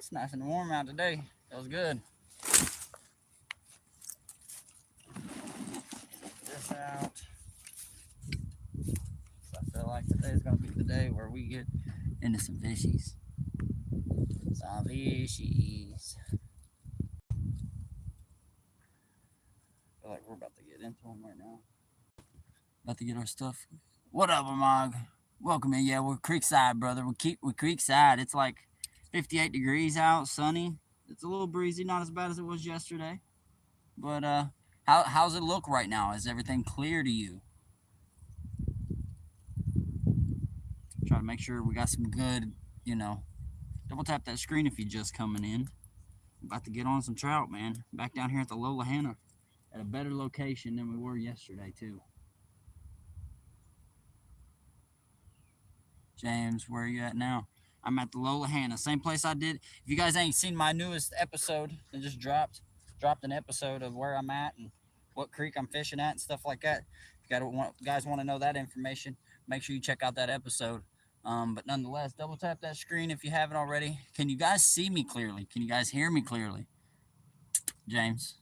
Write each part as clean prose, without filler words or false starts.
It's nice and warm out today. Feels good. This out. So I feel like today is gonna be the day where we get into some fishies. Some fishies. I feel like we're about to get into them right now. About to get our stuff. What up, Amog? Welcome in. Yeah, we're Creekside, brother. We're Creekside. It's like 58 degrees out, sunny. It's a little breezy, not as bad as it was yesterday. But how's it look right now? Is everything clear to you? Try to make sure we got some good, double tap that screen if you're just coming in. About to get on some trout, man. Back down here at the Lola Hanna at a better location than we were yesterday, too. James, where are you at now? I'm at the Lola Hanna, same place I did. If you guys ain't seen my newest episode, it just dropped an episode of where I'm at and what creek I'm fishing at and stuff like that. If you guys want to know that information, make sure you check out that episode. But nonetheless, double tap that screen if you haven't already. Can you guys see me clearly? Can you guys hear me clearly? James.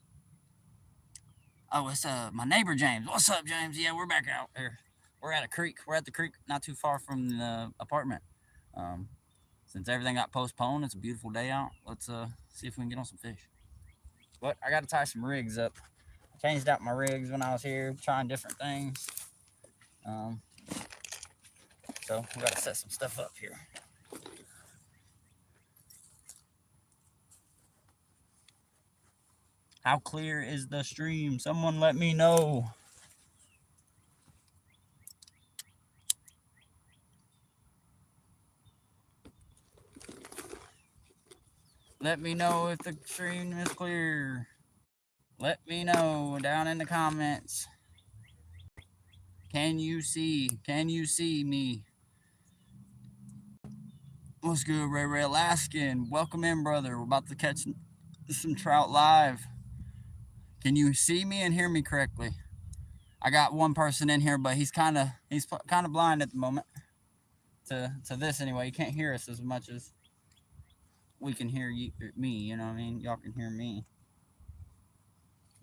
Oh, it's my neighbor James. What's up, James? Yeah, we're back out here. We're at a creek. We're at the creek not too far from the apartment. Since everything got postponed, it's a beautiful day out. Let's see if we can get on some fish. But I got to tie some rigs up. I changed out my rigs when I was here, trying different things. So we got to set some stuff up here. How clear is the stream? Someone let me know. Let me know if the stream is clear. Let me know down in the comments. Can you see? Can you see me? What's good, RayRay Alaskan? Welcome in, brother. We're about to catch some trout live. Can you see me and hear me correctly? I got one person in here, but he's kind of blind at the moment. To this anyway, he can't hear us as much as we can hear me. You know what I mean? Y'all can hear me.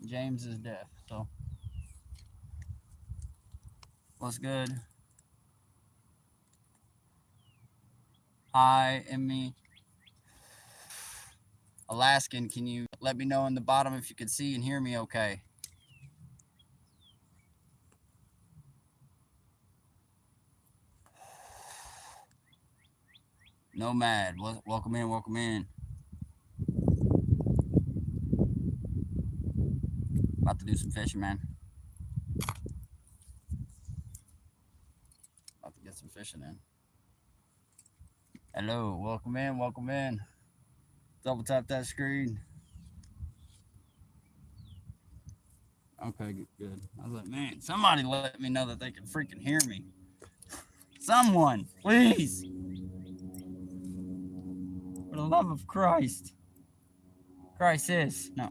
James is deaf, so what's good? Hi, Emmy. Alaskan, can you let me know in the bottom if you can see and hear me okay? Nomad, welcome in, welcome in. About to do some fishing, man. About to get some fishing in. Hello, welcome in, welcome in. Double tap that screen. Okay, good. I was like, man, somebody let me know that they can freaking hear me. Someone, please. For the love of Christ. Christ is. No.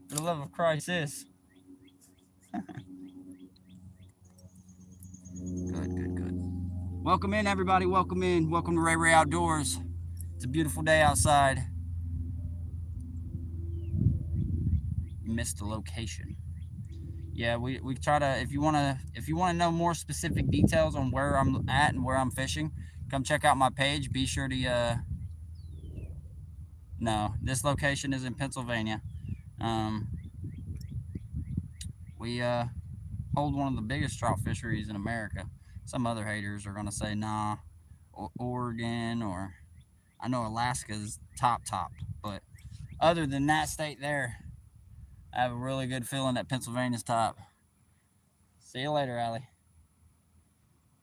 For the love of Christ is. Good. Welcome in, everybody. Welcome in. Welcome to RayRay Outdoors. It's a beautiful day outside. You missed the location. Yeah, we try to. If you wanna know more specific details on where I'm at and where I'm fishing, come check out my page. Be sure to. No, this location is in Pennsylvania. We hold one of the biggest trout fisheries in America. Some other haters are gonna say nah, or Oregon, or I know Alaska's top, but other than that state there, I have a really good feeling that Pennsylvania's top. See you later, Allie.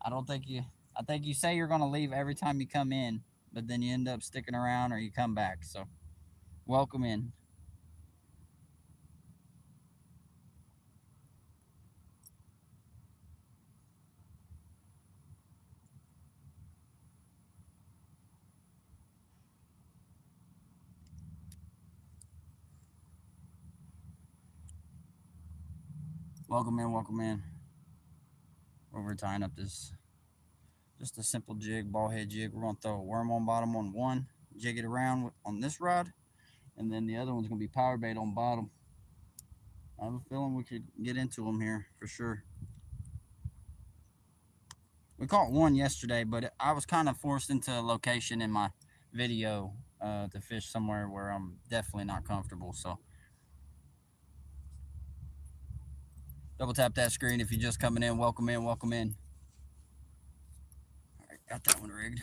I think you say you're gonna leave every time you come in, but then you end up sticking around or you come back. So welcome in. Welcome in. We're tying up this, just a simple jig, ball head jig. We're gonna throw a worm on bottom on one, jig it around on this rod, and then the other one's gonna be power bait on bottom. I have a feeling we could get into them here for sure. We caught one yesterday, but I was kind of forced into a location in my video to fish somewhere where I'm definitely not comfortable. So double tap that screen if you're just coming in. Welcome in, welcome in. All right, got that one rigged.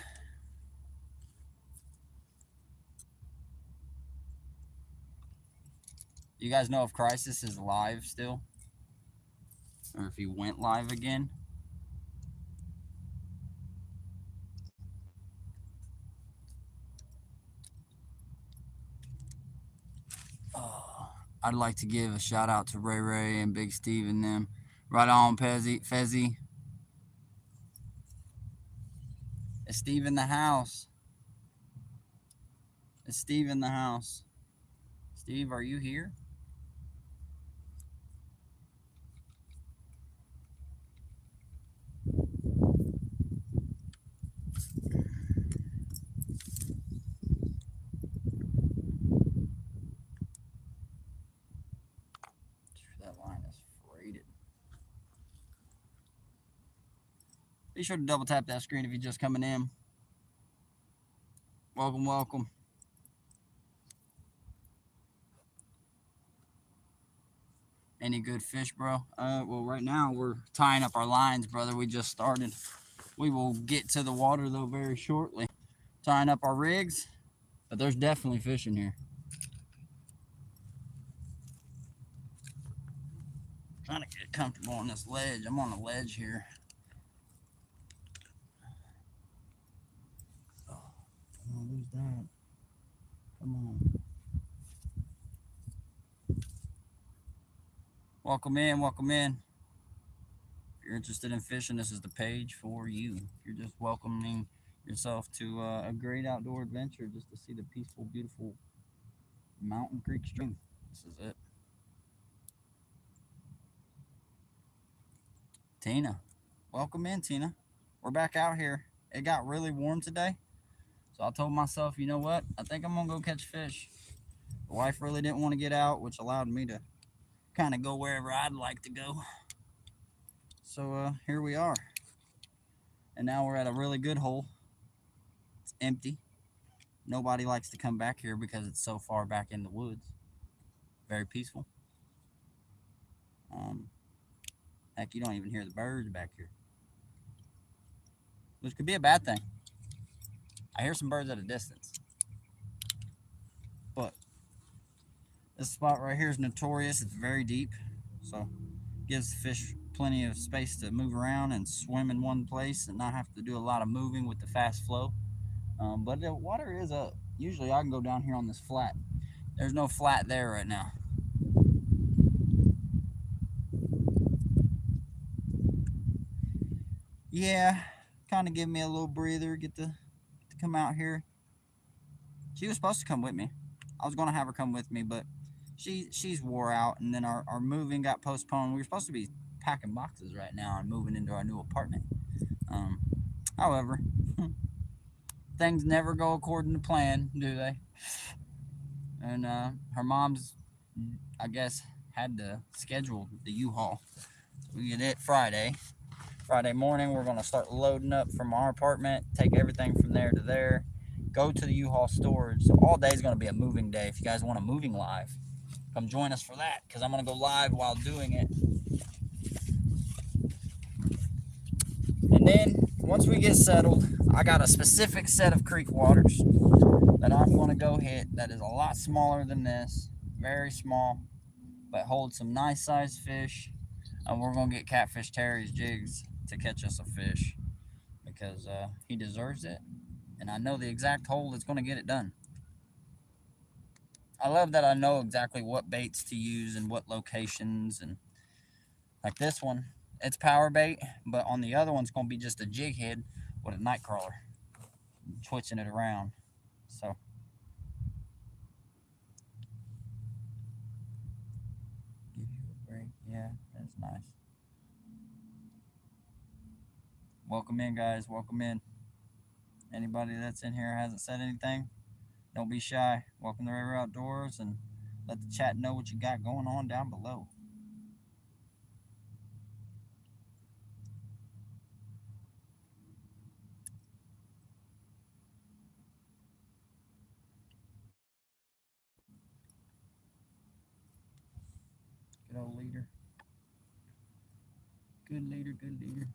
You guys know if Crisis is live still? Or if he went live again? I'd like to give a shout out to RayRay and Big Steve and them. Right on, Fezzy. Is Steve in the house? Is Steve in the house? Steve, are you here? That line is freighted. Be sure to double tap that screen if you're just coming in. Welcome, welcome. Any good fish, bro? Well, right now we're tying up our lines, brother. We just started. We will get to the water, though, very shortly. Tying up our rigs, but there's definitely fish in here. Trying to get comfortable on this ledge. I'm on a ledge here. Oh, who's that? Come on. Welcome in, welcome in. If you're interested in fishing, this is the page for you. If you're just welcoming yourself to a great outdoor adventure just to see the peaceful, beautiful Mountain Creek stream, this is it. Tina, welcome in, Tina. We're back out here. It got really warm today, so I told myself, you know what? I think I'm gonna go catch fish. The wife really didn't want to get out, which allowed me to kind of go wherever I'd like to go. So here we are. And now we're at a really good hole. It's empty. Nobody likes to come back here because it's so far back in the woods. Very peaceful. Heck, you don't even hear the birds back here, which could be a bad thing. I hear some birds at a distance, but this spot right here is notorious. It's very deep, so gives the fish plenty of space to move around and swim in one place and not have to do a lot of moving with the fast flow. But the water is up. Usually I can go down here on this flat. There's no flat there right now. Yeah, kind of give me a little breather, get to come out here. She was supposed to come with me. I was going to have her come with me, but she's wore out, and then our moving got postponed. We were supposed to be packing boxes right now and moving into our new apartment. However, things never go according to plan, do they? And her mom's, I guess, had to schedule the U-Haul. So we get it Friday morning. We're going to start loading up from our apartment, take everything from there to there, go to the U-Haul storage. So all day is going to be a moving day. If you guys want a moving live, come join us for that, because I'm going to go live while doing it. And then once we get settled, I got a specific set of creek waters that I'm going to go hit that is a lot smaller than this, very small, but holds some nice sized fish. And we're going to get Catfish Terry's jigs to catch us a fish, because he deserves it, and I know the exact hole that's going to get it done. I love that I know exactly what baits to use and what locations, and like this one, it's power bait, but on the other one's going to be just a jig head with a night crawler, twitching it around. So give you a break. Yeah, that's nice. Welcome in, guys. Welcome in. Anybody that's in here hasn't said anything, Don't be shy. Welcome to RayRay Outdoors, and let the chat know what you got going on down below. Good old leader. Good leader, good leader.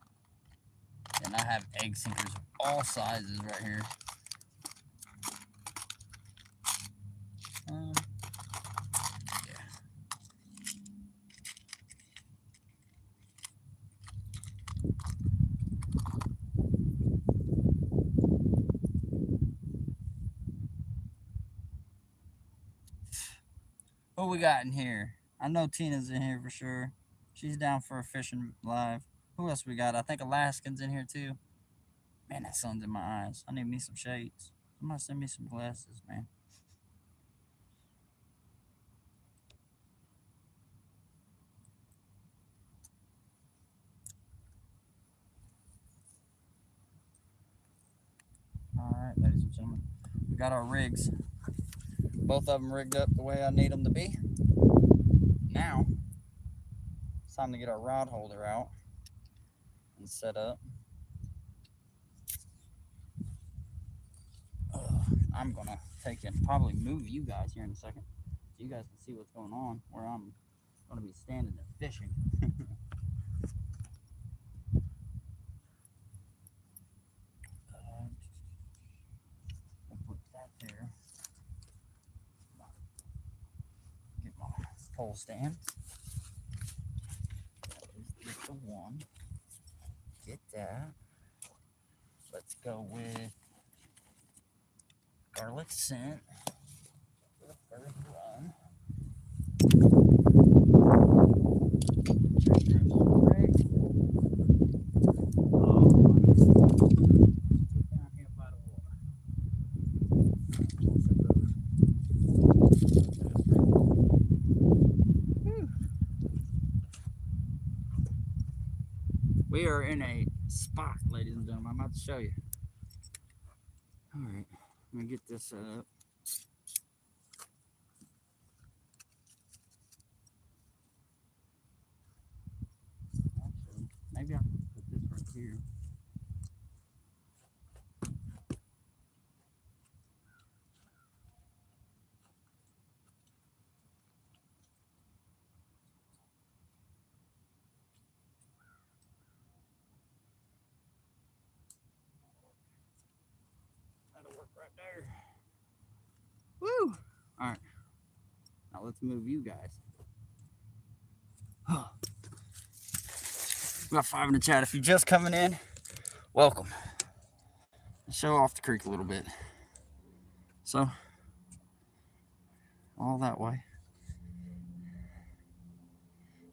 And I have egg sinkers of all sizes right here. Yeah. What we got in here? I know Tina's in here for sure. She's down for a fishing live. Who else we got? I think Alaskan's in here too. Man, that sun's in my eyes. I need me some shades. Somebody send me some glasses, man. Alright, ladies and gentlemen. We got our rigs. Both of them rigged up the way I need them to be. Now, it's time to get our rod holder out and set up. I'm gonna take and probably move you guys here in a second so you guys can see what's going on where I'm gonna be standing and fishing. I'll put that there. Get my pole stand. Get the one. Get that. Let's go with garlic scent for the first run. We are in a spot, ladies and gentlemen. I'm about to show you. All right, let me get this set up. Actually, maybe I can put this right here. That'll work right there. Woo! All right, now let's move you guys. We got 5 in the chat. If you're just coming in, welcome. Show off the creek a little bit. So, all that way.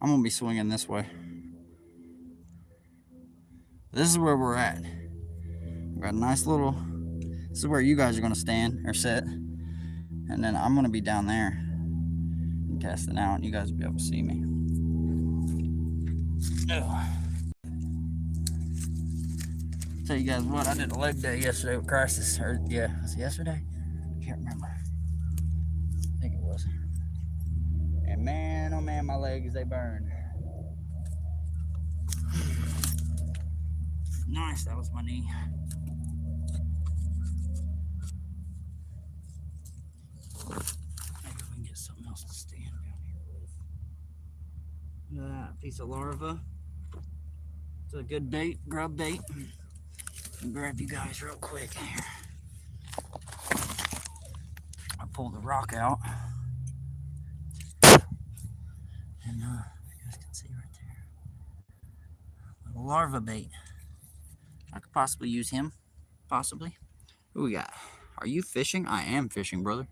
I'm gonna be swinging this way. This is where we're at. We got a nice little. This is where you guys are gonna stand or sit, and then I'm gonna be down there and casting out, and you guys will be able to see me. Tell you guys what, I did a leg day yesterday with Crisis. Or yeah, was it yesterday? I can't remember. I think it was. And man, oh man, my legs, they burn. Nice, that was my knee. Maybe we can get something else to stand down here with. Look at that piece of larva. It's a good bait, grub bait. I'll grab you guys real quick here. I pulled the rock out. And you guys can see right there. Little larva bait. I could possibly use him. Possibly. Who we got? Are you fishing? I am fishing, brother.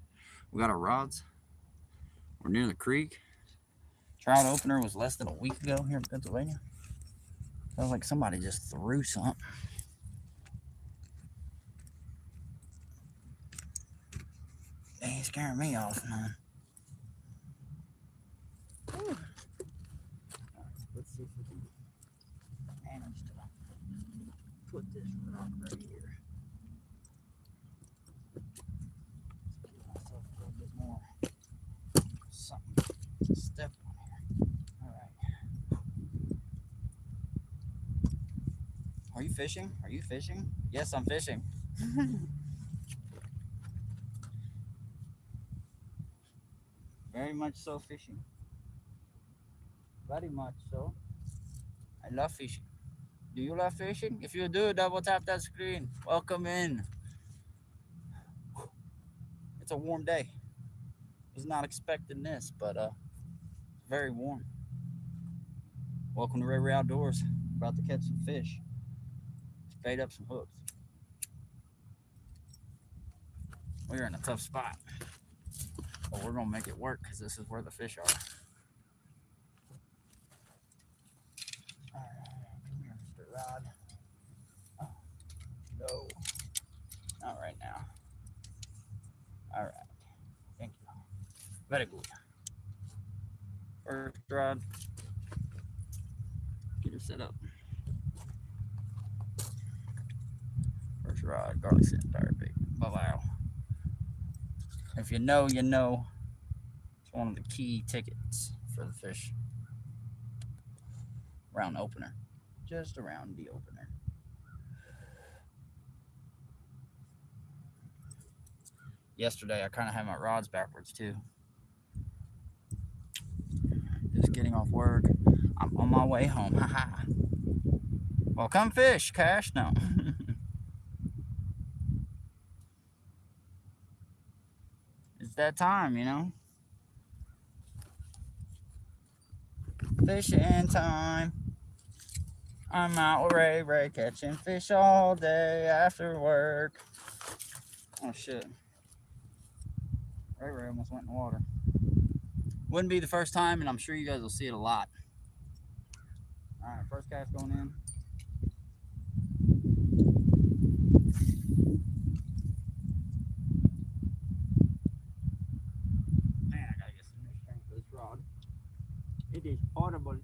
We got our rods. We're near the creek. Trout opener was less than a week ago here in Pennsylvania. Sounds like somebody just threw something. They ain't scaring me off, man. Right, let's see if we can manage to put this rock right here. fishing? Are you fishing? Yes, I'm fishing. Very much so fishing. Very much so. I love fishing. Do you love fishing? If you do, double tap that screen. Welcome in. It's a warm day. Was not expecting this, but very warm. Welcome to RayRay Outdoors. About to catch some fish. Bait up some hooks. We're in a tough spot, but we're gonna make it work because this is where the fish are. All right, come here, Mr. Rod. Oh, no, not right now. All right, thank you. Very good. First rod. Get her set up. First rod, garlic sand, fire bait. Wow. If you know, you know. It's one of the key tickets for the fish. Round opener. Just around the opener. Yesterday, I kind of had my rods backwards too. Just getting off work. I'm on my way home. Haha. Well, come fish, Cash. No. It's that time, you know. Fishing time. I'm out with RayRay catching fish all day after work. Oh shit. RayRay almost went in the water. Wouldn't be the first time, and I'm sure you guys will see it a lot. Alright, first cast going in. Man, I gotta get some new strength for this rod. It is horrible.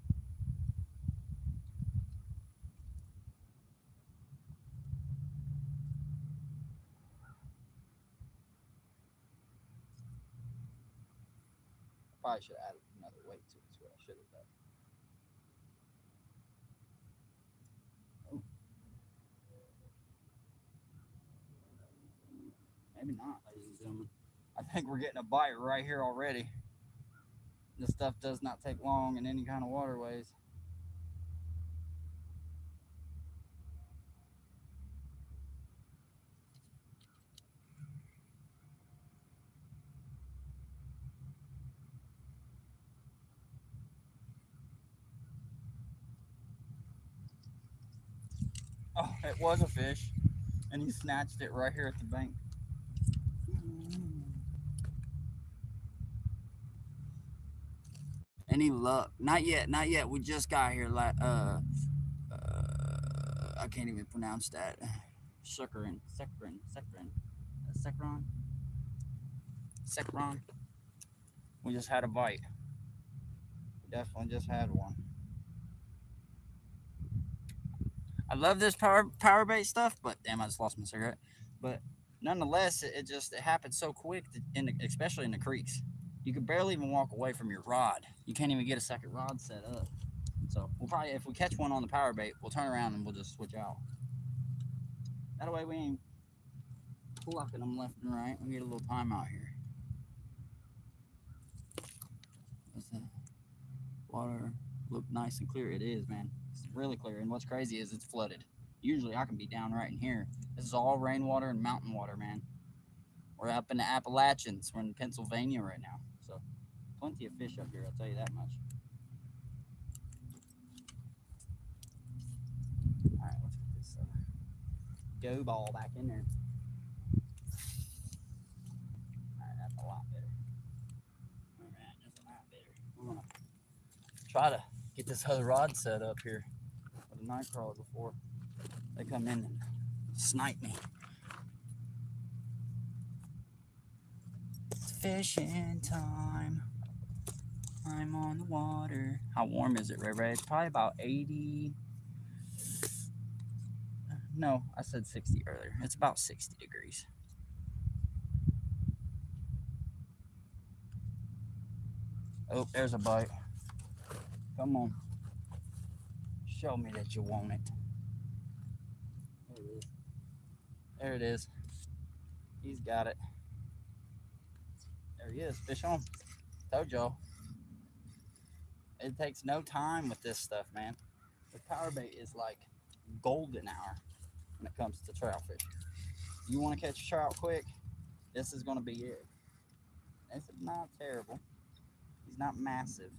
Probably should have added another weight to it. That's what I should have done. Oh. Maybe not, ladies and gentlemen. I think we're getting a bite right here already. This stuff does not take long in any kind of waterways. Oh, it was a fish, and he snatched it right here at the bank. Any luck? Not yet, not yet. We just got here. I can't even pronounce that. Sekron. We just had a bite. We definitely just had one. I love this power bait stuff, but damn, I just lost my cigarette. But nonetheless, it happens so quick, especially in the creeks. You can barely even walk away from your rod. You can't even get a second rod set up. So we'll probably, if we catch one on the power bait, we'll turn around and we'll just switch out. That way we ain't plucking them left and right. We get a little time out here. What's that? Water look nice and clear. It is, man. It's really clear. And what's crazy is it's flooded. Usually I can be down right in here. This is all rainwater and mountain water, man. We're up in the Appalachians. We're in Pennsylvania right now. So plenty of fish up here, I'll tell you that much. All right, let's get this go ball back in there. All right, that's a lot better. All right, that's a lot better. We're gonna try to get this other rod set up here with a night crawler before they come in and snipe me. It's fishing time. I'm on the water. How warm is it, RayRay? It's probably about 80. No, I said 60 earlier. It's about 60 degrees. Oh, there's a bite. Come on. Show me that you want it. it is. There it is. He's got it. There he is. Fish on. Told y'all. It takes no time with this stuff, man. The power bait is like golden hour when it comes to trout fishing. You want to catch a trout quick, this is going to be it. This is not terrible. He's not massive.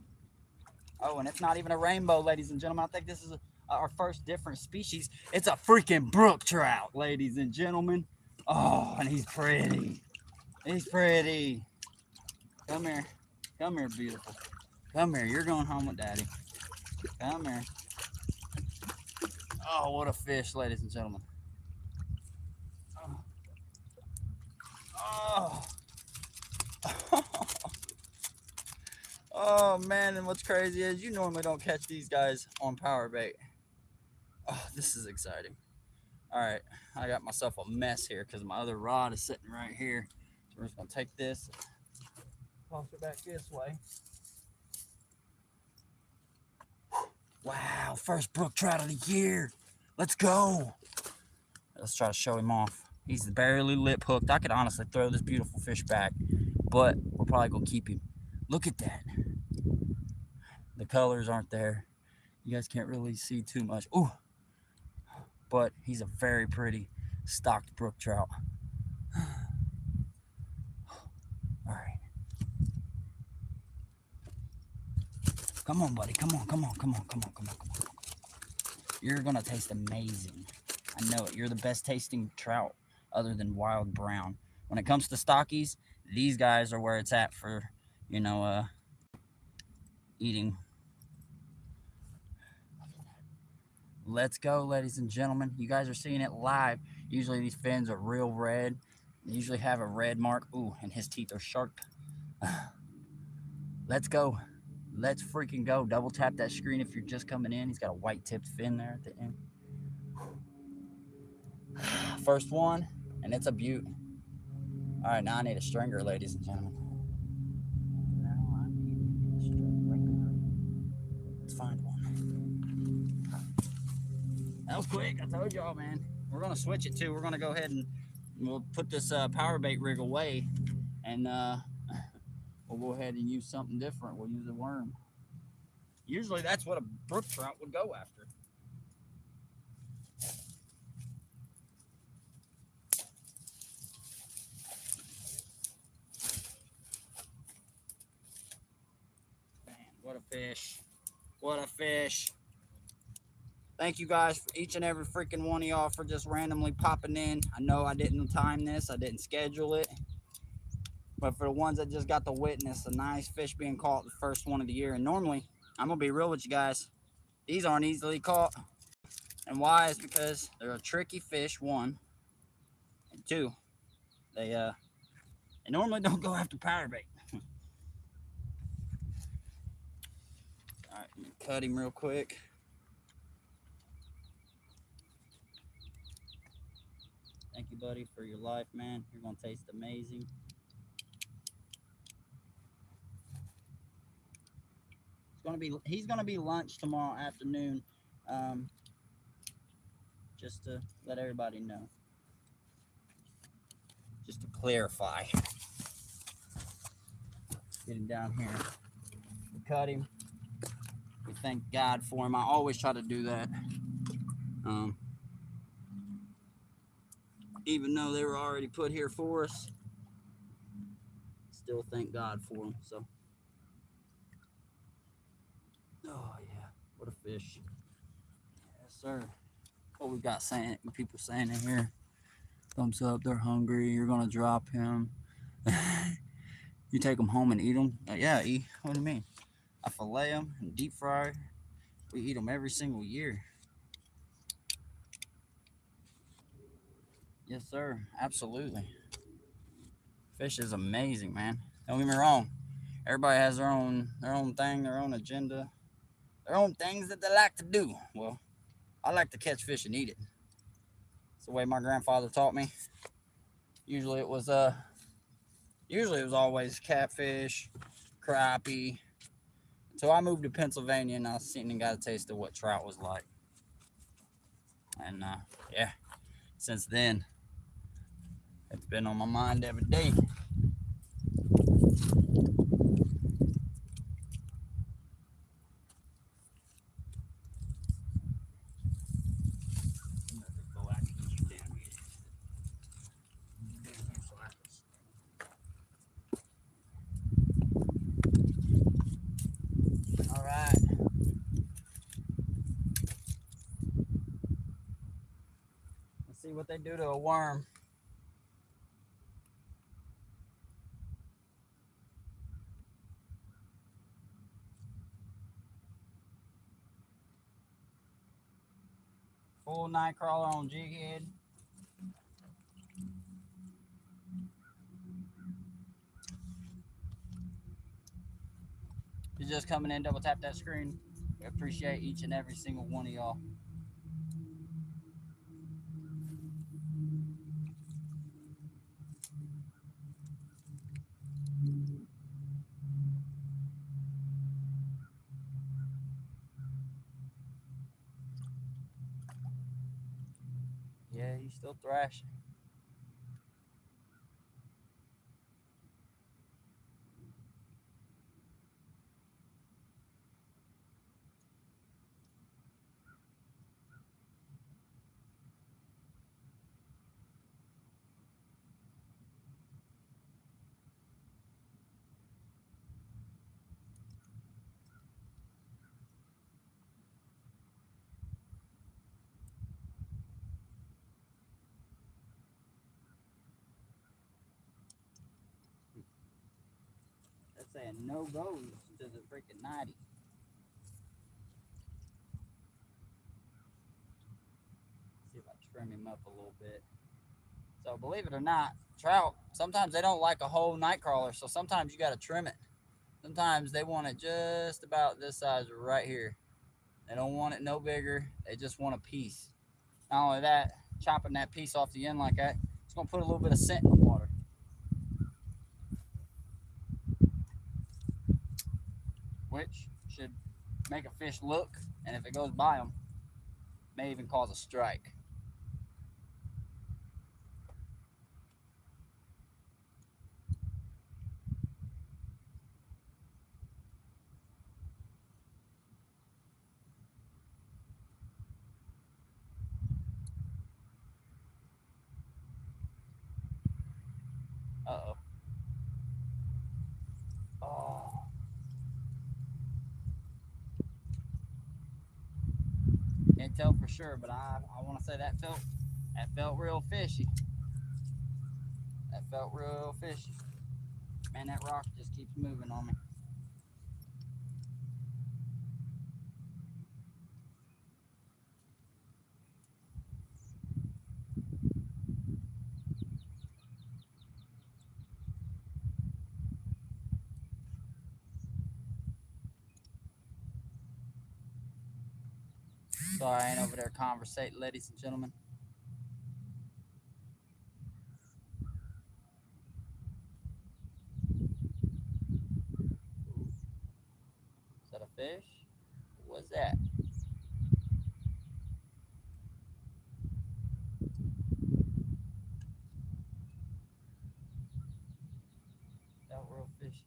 Oh, and it's not even a rainbow, ladies and gentlemen. I think this is our first different species. It's a freaking brook trout, ladies and gentlemen. Oh, and he's pretty. He's pretty. Come here. Come here, beautiful. Come here. You're going home with daddy. Come here. Oh, what a fish, ladies and gentlemen. Oh. Oh, man. And what's crazy is you normally don't catch these guys on power bait. Oh, this is exciting. All right. I got myself a mess here because my other rod is sitting right here. So we're just going to take this, toss it back this way. Wow. First brook trout of the year. Let's go. Let's try to show him off. He's barely lip hooked. I could honestly throw this beautiful fish back, but we're probably going to keep him. Look at that. The colors aren't there. You guys can't really see too much. Ooh. But he's a very pretty stocked brook trout. All right. Come on, buddy. Come on, come on, come on, come on, come on, come on. You're going to taste amazing. I know it. You're the best tasting trout other than wild brown. When it comes to stockies, these guys are where it's at for, you know, eating. Let's go, ladies and gentlemen. You guys are seeing it live. Usually these fins are real red. They usually have a red mark. Ooh, and his teeth are sharp. Let's go. Let's freaking go. Double tap that screen if you're just coming in. He's got a white tipped fin there at the end. First one, and it's a beaut. All right, now I need a stringer, ladies and gentlemen. Now I need a stringer. Let's find one. That was quick. I told y'all, man. We're gonna switch it too. We're gonna go ahead and we'll put this power bait rig away, and we'll go ahead and use something different. We'll use a worm. Usually that's what a brook trout would go after. Man, what a fish. What a fish. Thank you guys, for each and every freaking one of y'all, for just randomly popping in. I know I didn't time this. I didn't schedule it. But for the ones that just got to witness a nice fish being caught the first one of the year. And normally, I'm going to be real with you guys, these aren't easily caught. And why is because they're a tricky fish, one. And two, they normally don't go after power bait. All right, let me cut him real quick. Thank you, buddy, for your life, man. You're going to taste amazing. He's gonna be lunch tomorrow afternoon, just to let everybody know, just to clarify. Get him down here. We cut him. We thank God for him. I always try to do that, even though they were already put here for us. Still thank God for them. So. Oh yeah, what a fish. Yes, sir. What we got saying, people saying in here, thumbs up, they're hungry, you're gonna drop him. You take them home and eat them? Yeah, eat. What do you mean? I fillet them and deep fry. We eat them every single year. Yes, sir. Absolutely. Fish is amazing, man. Don't get me wrong. Everybody has their own thing, their own agenda, their own things that they like to do. Well, I like to catch fish and eat it. It's the way my grandfather taught me. Usually it was always catfish, crappie. So I moved to Pennsylvania and I seen and got a taste of what trout was like. And yeah, since then. It's been on my mind every day. All right. Let's see what they do to a worm. Full night crawler on jig head. If you're just coming in, double tap that screen. We appreciate each and every single one of y'all. Yeah, he's still thrashing. That's saying no goes to the freaking 90. See if I trim him up a little bit. So believe it or not, trout, sometimes they don't like a whole night crawler, so sometimes you got to trim it. Sometimes they want it just about this size right here. They don't want it no bigger. They just want a piece. Not only that, chopping that piece off the end like that, it's going to put a little bit of scent in the water, which should make a fish look, and if it goes by them, may even cause a strike. Uh-oh. Oh. Can't tell for sure, but I want to say that felt real fishy. That felt real fishy. Man, that rock just keeps moving on me. Sorry, I ain't over there conversating, ladies and gentlemen. Is that a fish? What's that? Felt real fishy.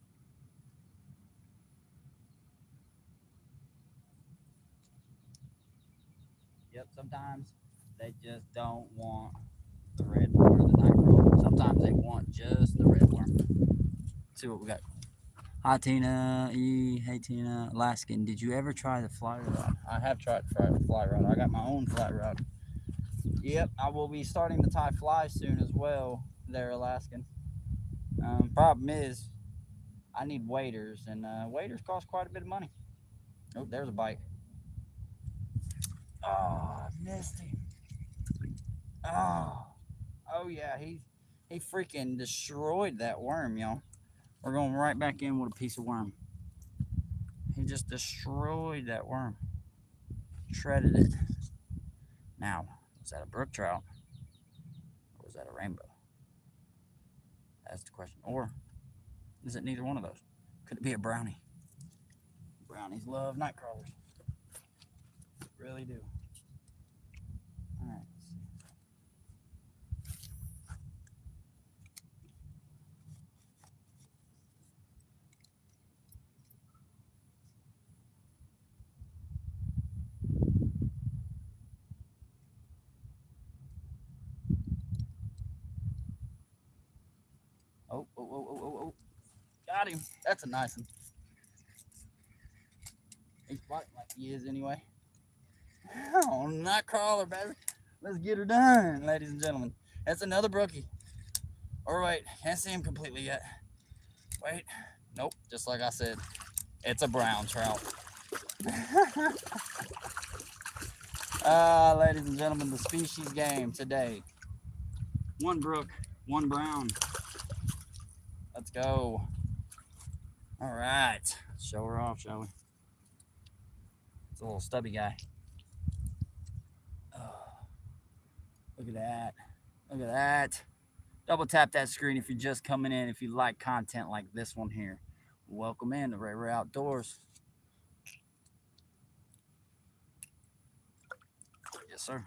Yep, sometimes they just don't want the red worm or the night crawler. Sometimes they want just the red worm. Let's see what we got. Hi Tina E. Hey Tina. Alaskan. Did you ever try the fly rod? I have tried the fly rod. I got my own fly rod. Yep, I will be starting to tie flies soon as well. There, Alaskan. Problem is, I need waders, and waders cost quite a bit of money. Oh, there's a bite. Oh, I missed him. Oh yeah, he freaking destroyed that worm, y'all. We're going right back in with a piece of worm. He just destroyed that worm. Shredded it. Now, was that a brook trout? Or was that a rainbow? That's the question. Or is it neither one of those? Could it be a brownie? Brownies love night crawlers. Really do. Alright, let's see. Oh, oh, oh, oh, oh, oh. Got him. That's a nice one. He's fighting like he is anyway. Oh, not crawler, baby. Let's get her done, ladies and gentlemen. That's another brookie. Or wait, can't see him completely yet. Wait. Nope, just like I said. It's a brown trout. Ladies and gentlemen, the species game today. One brook, one brown. Let's go. All right. Show her off, shall we? It's a little stubby guy. Oh, look at that. Look at that. Double tap that screen if you're just coming in. If you like content like this one here. Welcome in to RayRay Outdoors. Yes, sir.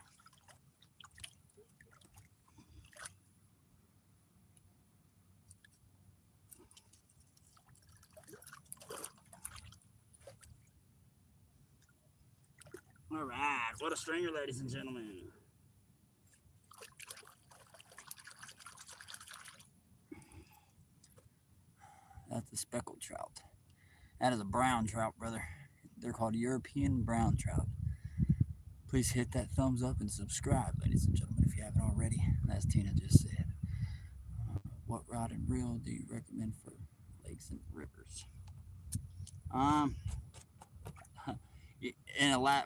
All right. What a stringer, ladies and gentlemen. That's a speckled trout. That is a brown trout, brother. They're called European brown trout. Please hit that thumbs up and subscribe, ladies and gentlemen, if you haven't already. As Tina just said. What rod and reel do you recommend for lakes and rivers?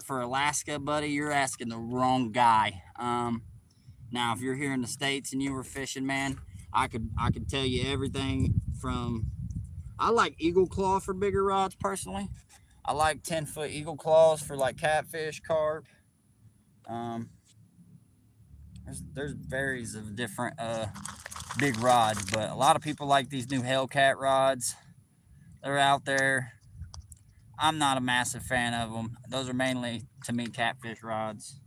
For Alaska, buddy, you're asking the wrong guy. Now, if you're here in the States and you were fishing, man, I could tell you everything from. I like eagle claw for bigger rods personally. I like 10-foot eagle claws for like catfish, carp. There's varies of different big rods, but a lot of people like these new Hellcat rods. They're out there. I'm not a massive fan of them. Those are mainly, to me, catfish rods.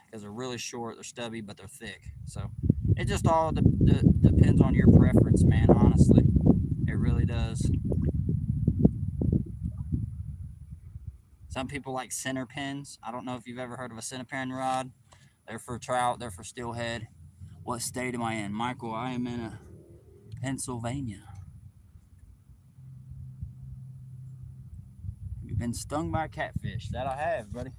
Because they're really short, they're stubby, but they're thick. So it just all depends on your preference, man, honestly. It really does. Some people like center pins. I don't know if you've ever heard of a center pin rod. They're for trout, they're for steelhead. What state am I in? Michael, I am in Pennsylvania. Have you been stung by a catfish? That I have, buddy.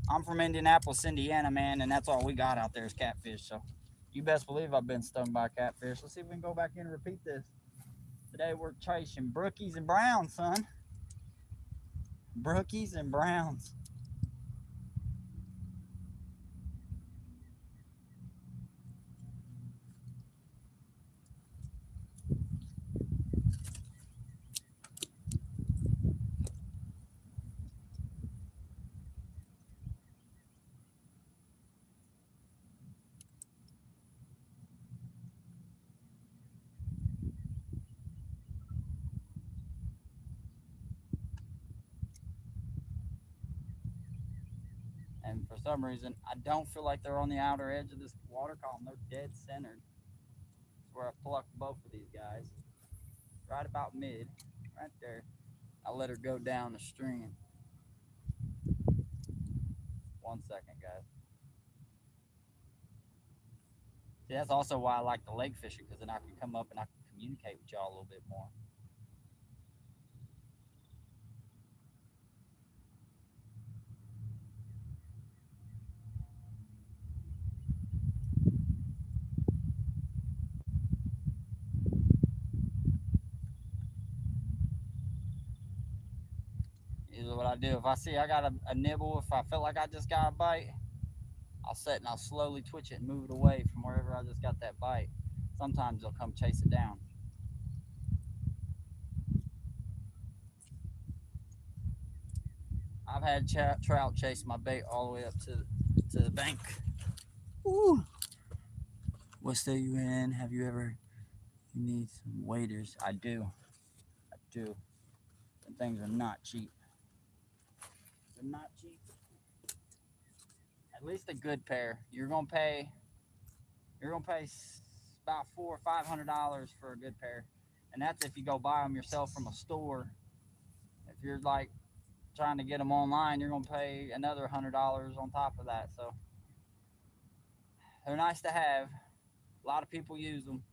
I'm from Indianapolis, Indiana, man, and that's all we got out there is catfish. So you best believe I've been stung by a catfish. Let's see if we can go back in and repeat this. Today we're chasing brookies and browns, son. Brookies and browns. And for some reason, I don't feel like they're on the outer edge of this water column. They're dead centered. That's where I plucked both of these guys. Right about mid, right there. I let her go down the stream. 1 second, guys. See, that's also why I like the lake fishing, because then I can come up and I can communicate with y'all a little bit more. Is what I do. If I see I got a nibble, if I feel like I just got a bite, I'll set and I'll slowly twitch it and move it away from wherever I just got that bite. Sometimes they'll come chase it down. I've had trout chase my bait all the way up to the bank. Ooh. What state you in? Have you ever? You need some waders. I do. I do. And things are not cheap. They're not cheap. At least a good pair. You're gonna pay about $400 or $500 for a good pair, and that's if you go buy them yourself from a store. If you're like trying to get them online, you're gonna pay another $100 on top of that. So they're nice to have. A lot of people use them.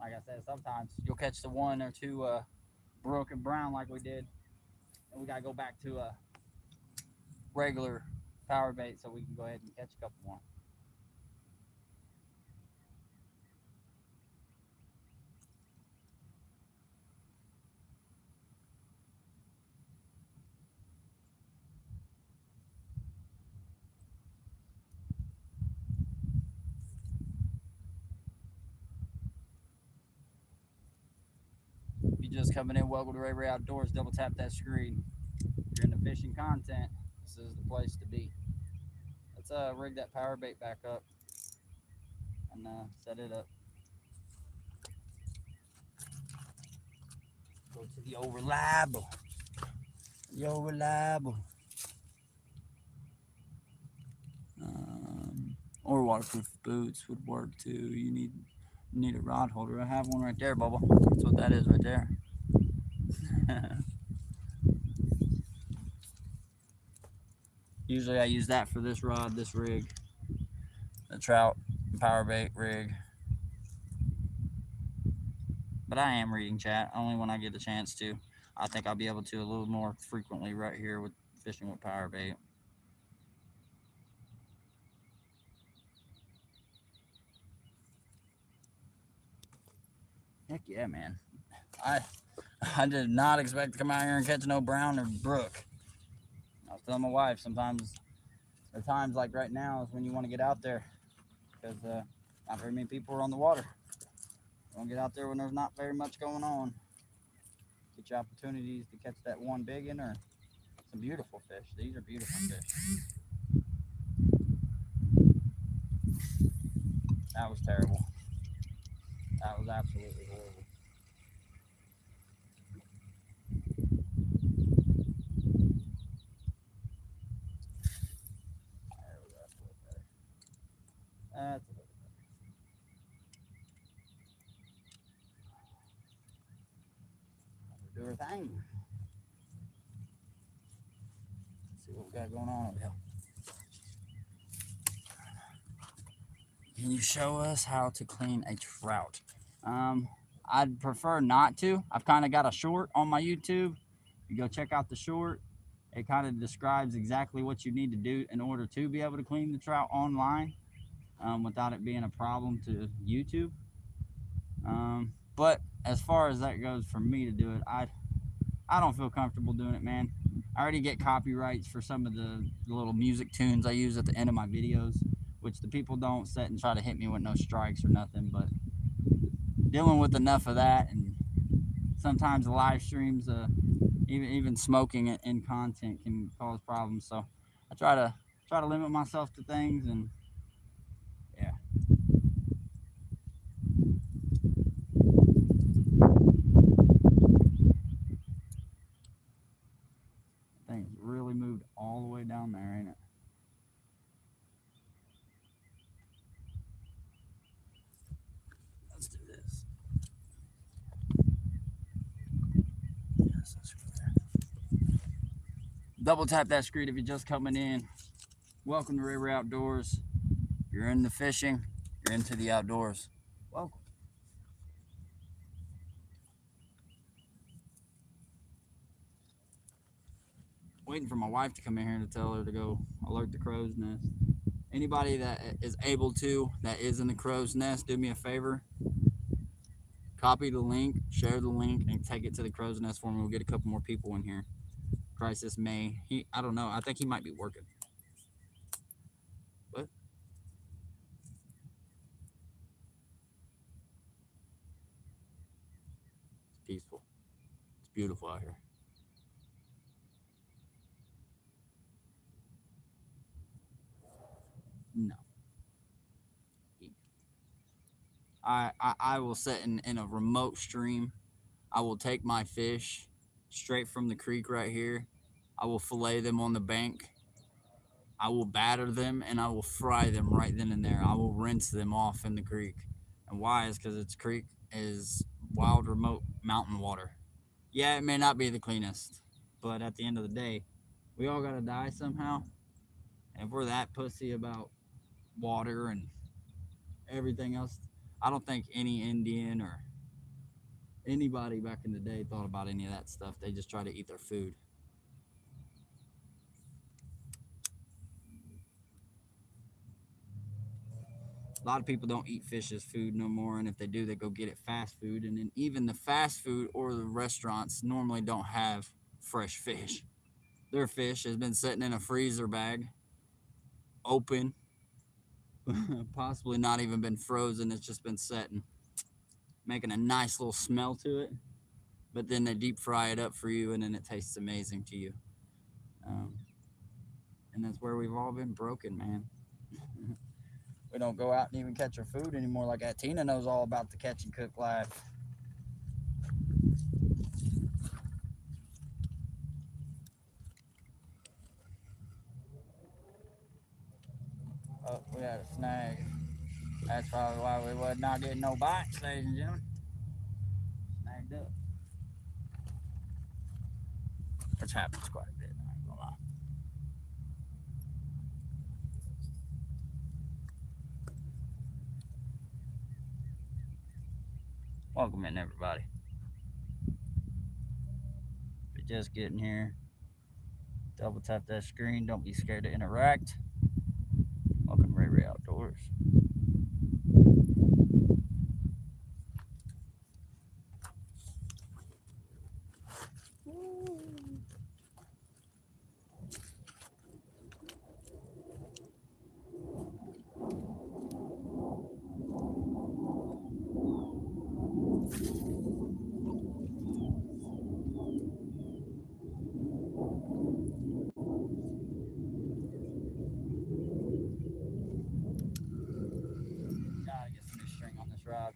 Like I said, sometimes you'll catch the one or two brook and brown like we did, and we gotta go back to a regular power bait so we can go ahead and catch a couple more. If you're just coming in, welcome to RayRay Outdoors. Double tap that screen. If you're into fishing content, this is the place to be. Let's rig that power bait back up and set it up. Go to the old reliable. The old reliable. Or waterproof boots would work too. You need a rod holder. I have one right there, Bubba. That's what that is right there. Usually I use that for this rod, this rig, the trout power bait rig. But I am reading chat only when I get a chance to. I think I'll be able to a little more frequently right here with fishing with power bait. Heck yeah, man. I did not expect to come out here and catch no brown or brook. I was telling my wife sometimes there are times like right now is when you want to get out there because not very many people are on the water. You want to get out there when there's not very much going on. Get your opportunities to catch that one big one or some beautiful fish. These are beautiful fish. That was terrible. That was absolutely horrible. There we go. That's a little better. That's a little better. Do her thing. Let's see what we got going on over here. Can you show us how to clean a trout? I'd prefer not to. I've kind of got a short on my YouTube. You go check out the short. It kind of describes exactly what you need to do in order to be able to clean the trout online without it being a problem to YouTube. But as far as that goes for me to do it, I don't feel comfortable doing it, man. I already get copyrights for some of the little music tunes I use at the end of my videos, which the people don't sit and try to hit me with no strikes or nothing, but dealing with enough of that, and sometimes the live streams, even smoking in content can cause problems. So I try to limit myself to things, and yeah. Thing's really moved all the way down there, ain't it? Let's do this. Yes, that's good. Double tap that screen if you're just coming in. Welcome to RayRay Outdoors. You're into fishing, you're into the outdoors. Welcome. Waiting for my wife to come in here to tell her to go alert the crow's nest. Anybody that is able to, that is in the crow's nest, do me a favor. Copy the link, share the link, and take it to the crow's nest for me. We'll get a couple more people in here. Crisis May. I don't know. I think he might be working. What? It's peaceful. It's beautiful out here. No. I will sit in a remote stream. I will take my fish straight from the creek right here. I will fillet them on the bank. I will batter them and I will fry them right then and there. I will rinse them off in the creek. And why is because its creek is wild, remote mountain water. Yeah, it may not be the cleanest, but at the end of the day, we all gotta die somehow. And if we're that pussy about water and everything else, I don't think any Indian or anybody back in the day thought about any of that stuff. They just try to eat their food. A lot of people don't eat fish as food no more, and if they do, they go get it fast food. And then even the fast food or the restaurants normally don't have fresh fish. Their fish has been sitting in a freezer bag, open, possibly not even been frozen. It's just been setting, making a nice little smell to it. But then they deep fry it up for you, and then it tastes amazing to you. Um, and that's where we've all been broken, man. We don't go out and even catch our food anymore like that. Tina knows all about the catch and cook life. Oh, we had a snag. That's probably why we was not getting no bites, ladies and gentlemen. Snagged up. Which happens quite a bit, I ain't gonna lie. Welcome in, everybody. If you're just getting here, double tap that screen. Don't be scared to interact. Welcome to RayRay Outdoors. Gotta get some new string on this rod.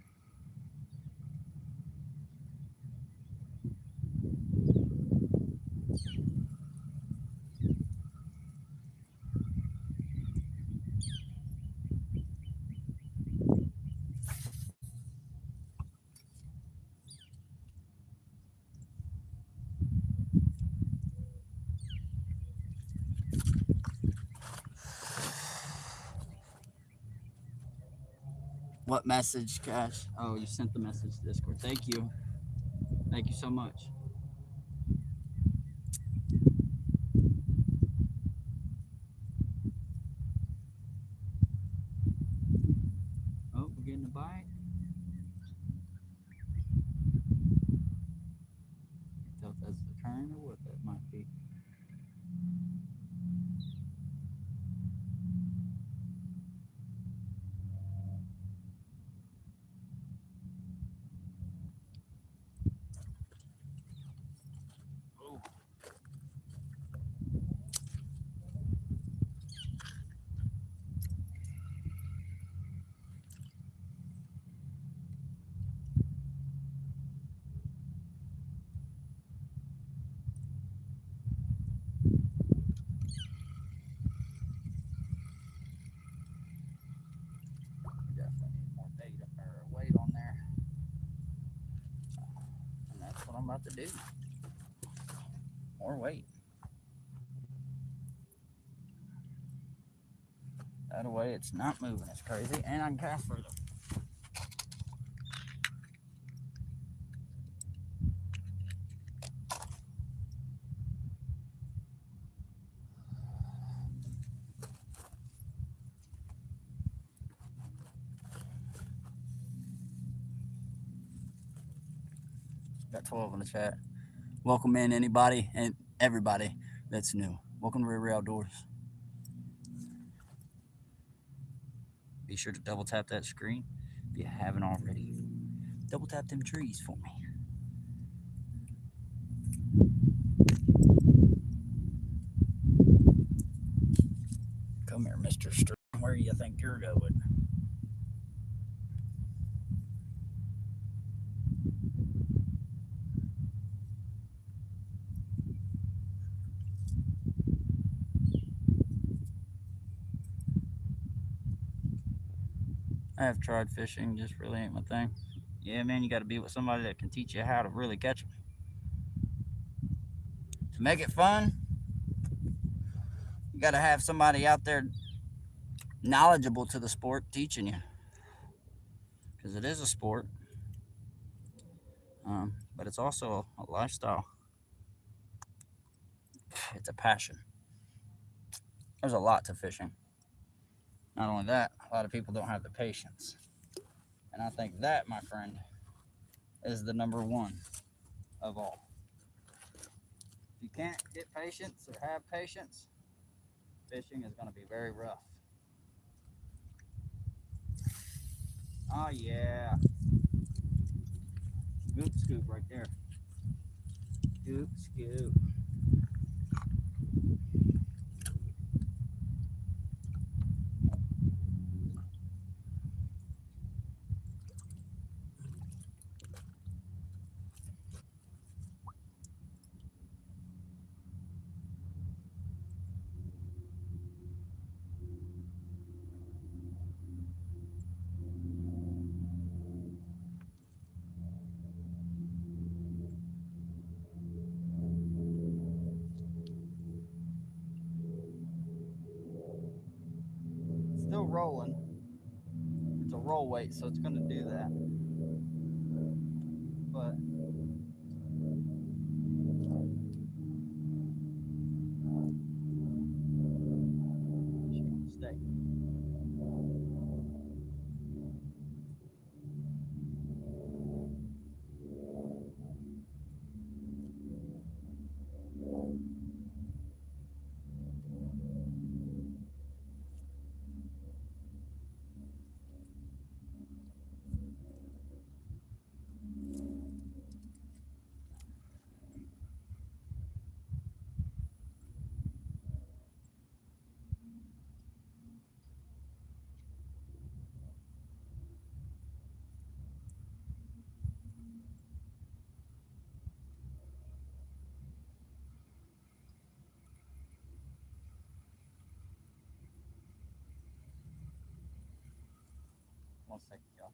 What message, Cash? Oh, you sent the message to Discord. Thank you. Thank you so much. Oh, we're getting a bite. Tell if that's the current or what that might be. Oh. Definitely need more data or weight on there. And that's what I'm about to do. More weight. That way it's not moving as crazy and I can cast further. Got 12 in the chat. Welcome in anybody and everybody that's new. Welcome to RayRay Outdoors. Be sure to double tap that screen if you haven't already. Double tap them trees for me. Come here, Mr. String. Where do you think you're going? I have tried fishing, just really ain't my thing. Yeah, man, you got to be with somebody that can teach you how to really catch them. To make it fun, you got to have somebody out there knowledgeable to the sport teaching you, because it is a sport, but it's also a lifestyle. It's a passion. There's a lot to fishing. Not only that, a lot of people don't have the patience. And I think that, my friend, is the number one of all. If you can't get patience or have patience, fishing is going to be very rough. Oh, yeah. Scoop, scoop right there. Scoop, scoop. It's still rolling. It's a roll weight, so it's going to do that. But stay. One second, y'all.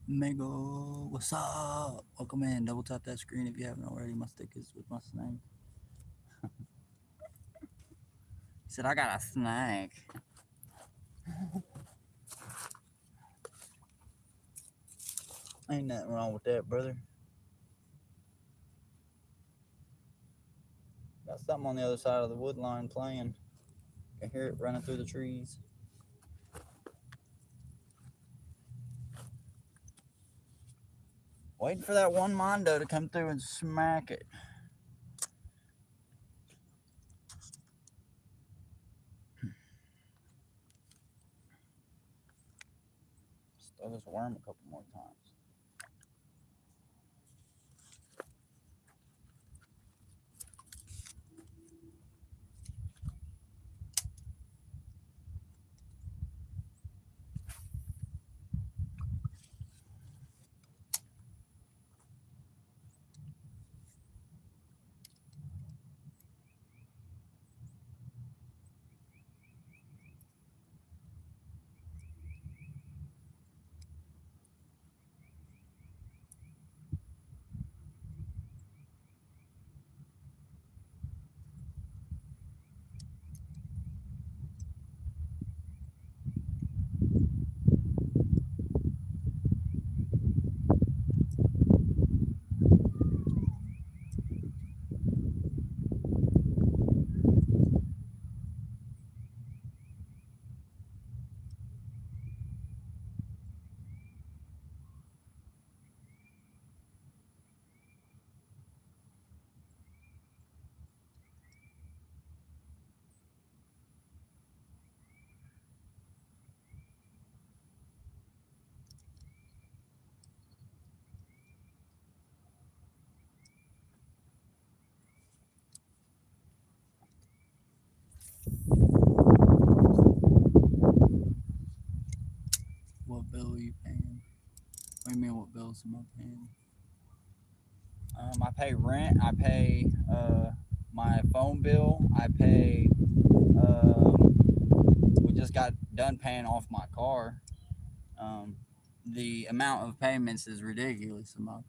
Mango, what's up? Welcome in. Double tap that screen if you haven't already. My stick is with my snake. He said, I got a snake. Ain't nothing wrong with that, brother. Got something on the other side of the wood line playing. Can hear it running through the trees. Waiting for that one mondo to come through and smack it. Just throw this worm a couple more times. What do you mean, what bills am I paying? I pay rent. I pay my phone bill. I pay. We just got done paying off my car. Um, the amount of payments is ridiculous a month.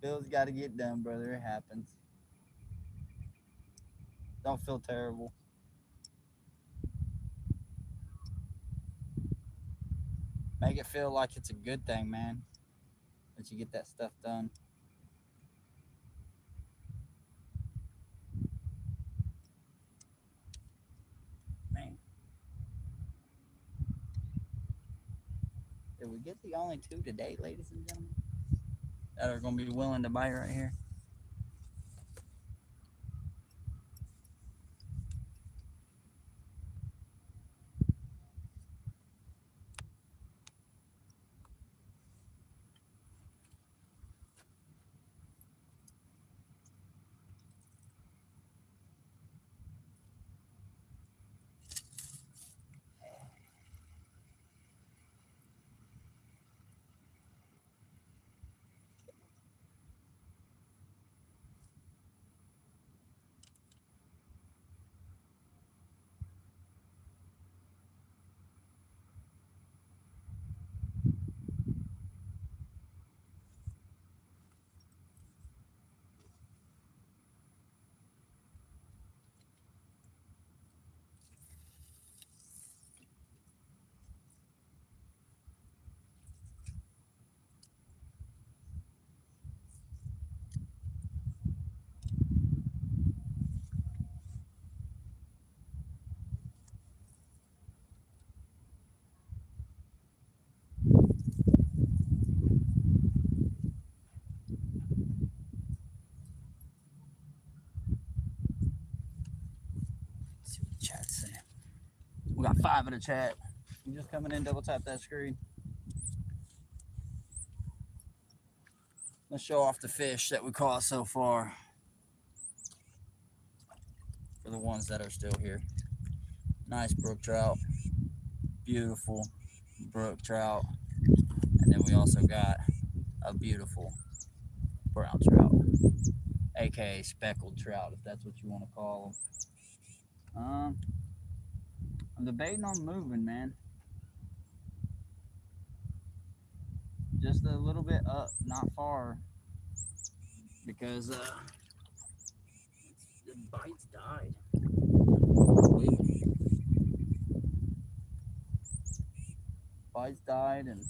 Bills got to get done, brother. It happens. Don't feel terrible. Make it feel like it's a good thing, man, that you get that stuff done. Man, did we get the only two today, ladies and gentlemen, that are going to be willing to buy right here? Let's see what the chat's saying. We got 5 in the chat. You just coming in, double tap that screen. Let's show off the fish that we caught so far for the ones that are still here. Nice brook trout, beautiful brook trout, and then we also got a beautiful brown trout, aka speckled trout, if that's what you want to call them. I'm debating on moving, man. Just a little bit up, not far, because the bites died. Bites died, and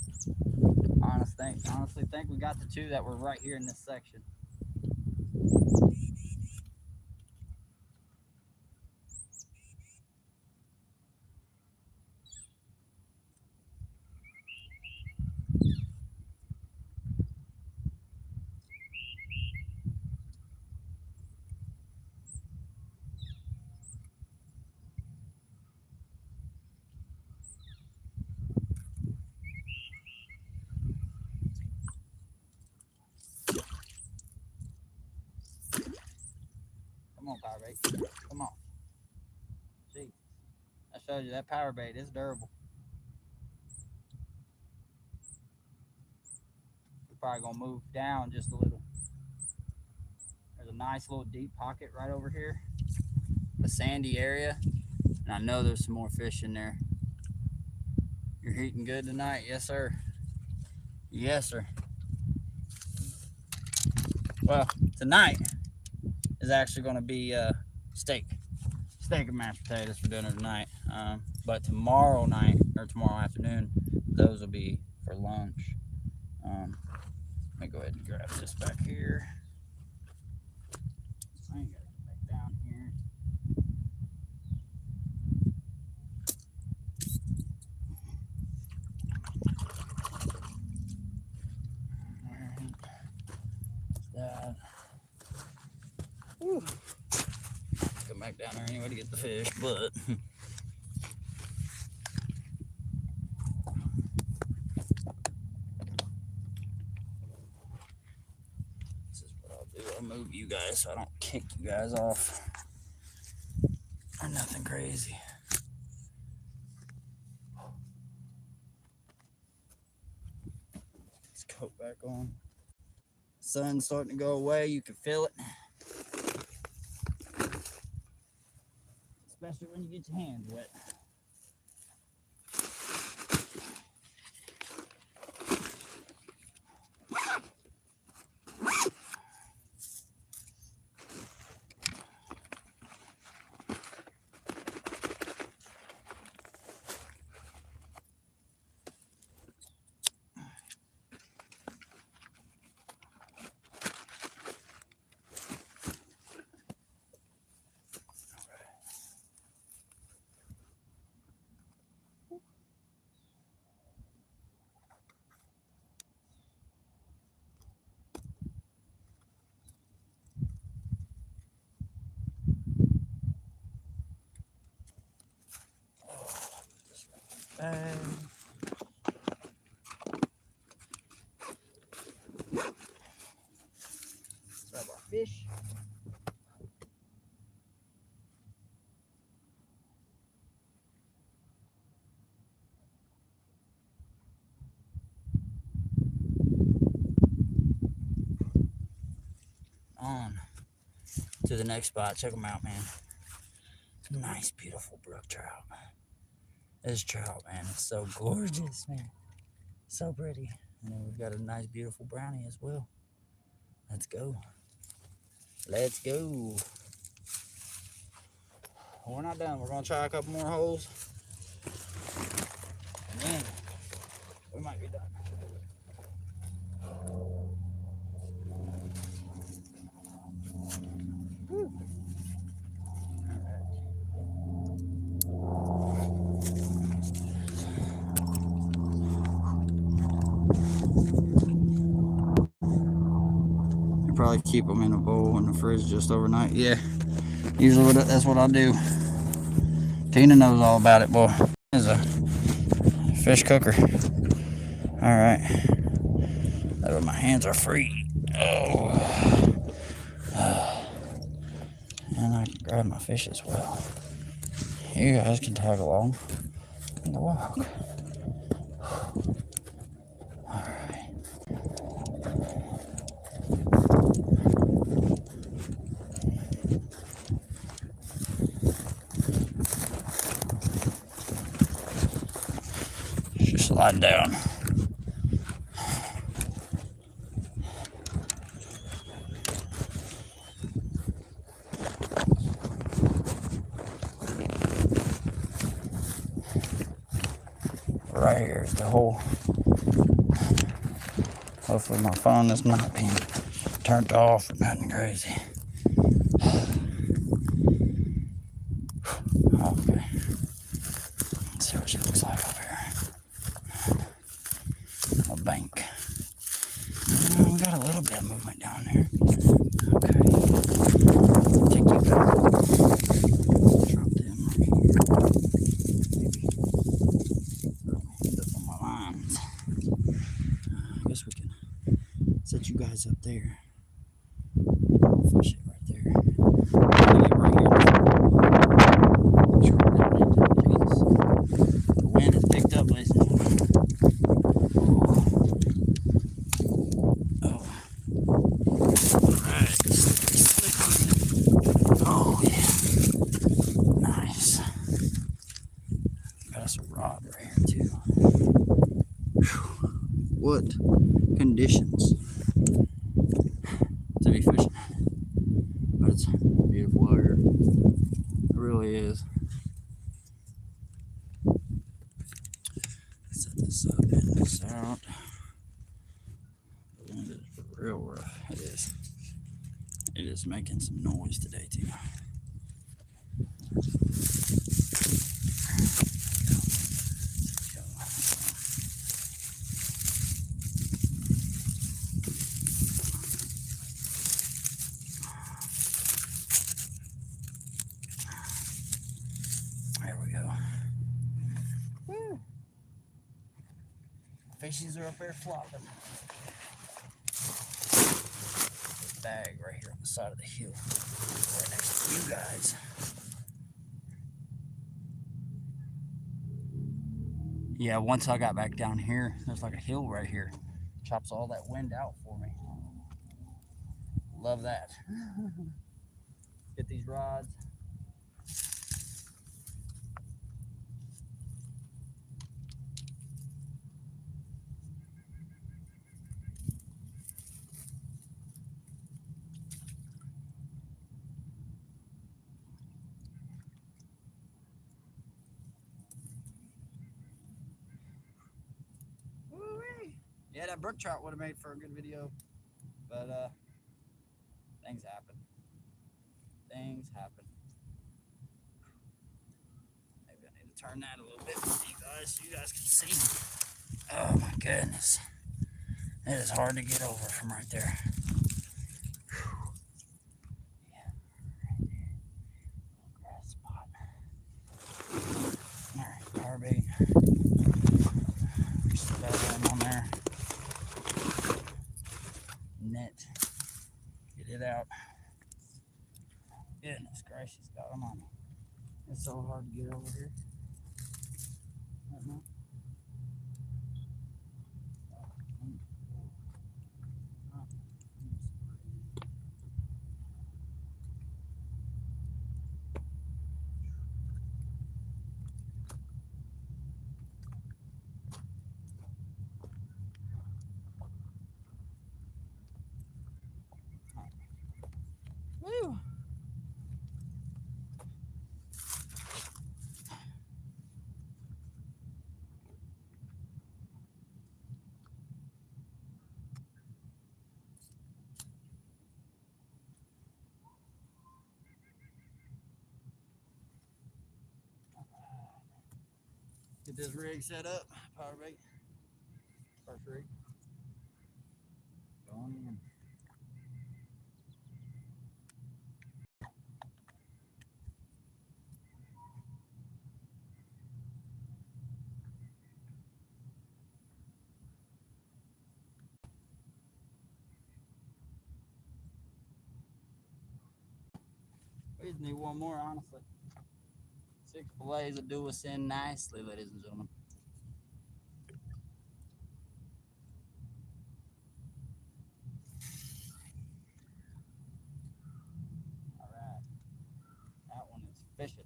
honestly think we got the 2 that were right here in this section. Come on, power bait. Come on. See, I showed you that power bait is durable. We're probably gonna move down just a little. There's a nice little deep pocket right over here, a sandy area, and I know there's some more fish in there. You're eating good tonight? Yes, sir. Yes, sir. Well, tonight is actually going to be steak and mashed potatoes for dinner tonight. But tomorrow night or tomorrow afternoon, those will be for lunch. Let me go ahead and grab this back here. I ain't got to get back down here. That. Whew. Come back down there anyway to get the fish, but this is what I'll do. I'll move you guys so I don't kick you guys off or nothing crazy. coat back on. Sun's starting to go away. You can feel it. Especially when you get your hands wet. Grab our fish. On to the next spot. Check them out, man. Nice, beautiful brook trout. This trout, man, it's so gorgeous, man. So pretty. And then we've got a nice, beautiful brownie as well. Let's go. Let's go. We're not done. We're going to try a couple more holes. And then we might be done. Whew. You probably keep them in a bowl in the fridge just overnight. Yeah, usually that's what I do. Tina knows all about it, boy. It's a fish cooker. All right. My hands are free. Oh. And I can grab my fish as well. You guys can tag along in the walk. All right. Just slide down. Right here is the hole. Hopefully my phone is not being turned off or nothing crazy. Okay. Let's see what she looks like up here. A bank. We got a little bit of movement down there. Okay. Take you back. Drop them right here. Maybe up on my lines. I guess we can set you guys up there. Fish it right there. Right here. The wind has picked up, ladies and gentlemen. Oh. Alright. Oh, yeah. Nice. Got us a rod right here, too. Whew. What conditions to be fishing. But it's beautiful out here. It really is. Set this up and this out. The wind is real rough. It is. It is making some noise today too. There we go. Woo. Fishies are up there flopping. Bag right here on the side of the hill, right next to you guys. Yeah, once I got back down here, there's like a hill right here. Chops all that wind out for me. Love that. Get these rods. Woo-wee. Yeah, that brook trout would have made for a good video, but things happen. Things happen. Maybe I need to turn that a little bit for you guys so you guys can see. Oh my goodness. It is hard to get over from right there. Yeah, right there. Grass spot. Alright, power bait. Still got one on there. Net. Get it out. Goodness gracious, got them on. It's so hard to get over here. Woo! Get this rig set up. Power bait. First rig. Going in. We just need one more, honestly. 6 fillets will do us in nicely, ladies and gentlemen. All right. That one is fishing.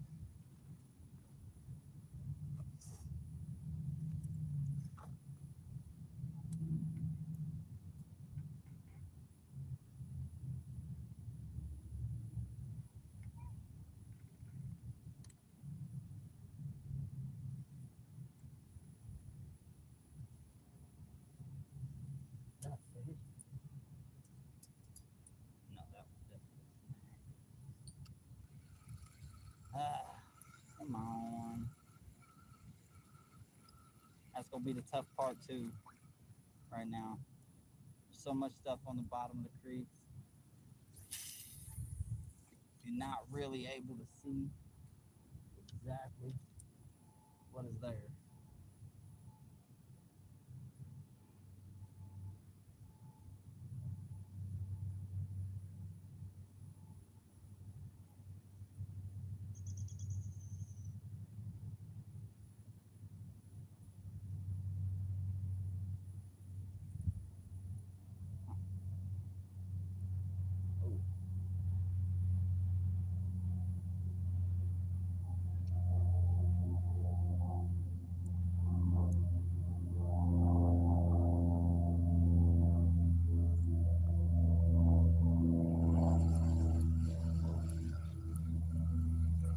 No, that one definitely. Come on. That's gonna be the tough part too. Right now, there's so much stuff on the bottom of the creeks. You're not really able to see exactly what is there.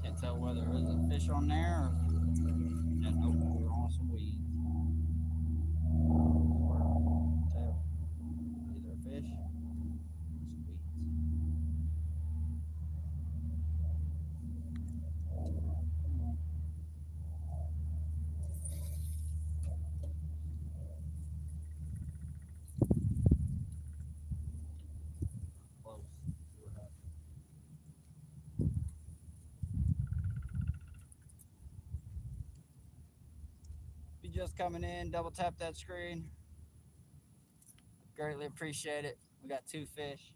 Can't tell whether there is a fish on there or nope, we're on some weeds. Tell. Either a fish or some weeds. Close. See what happens. If you're just coming in, double tap that screen. Greatly appreciate it. We got 2 fish.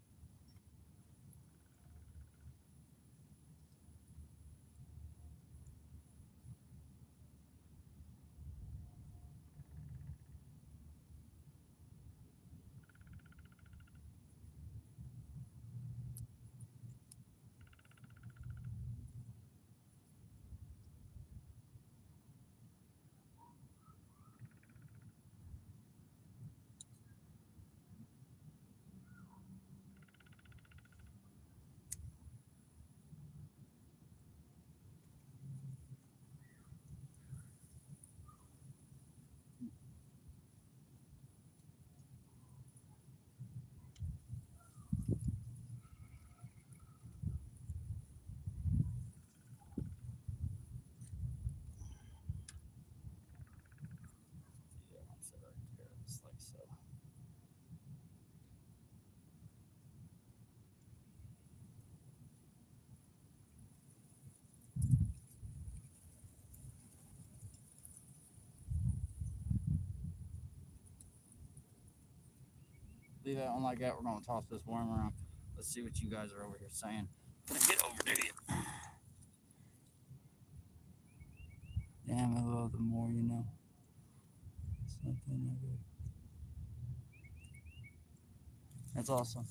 Leave that one like that. We're gonna toss this worm around. Let's see what you guys are over here saying. Get over to you. Damn, I love the more you know. Something like that. That's awesome.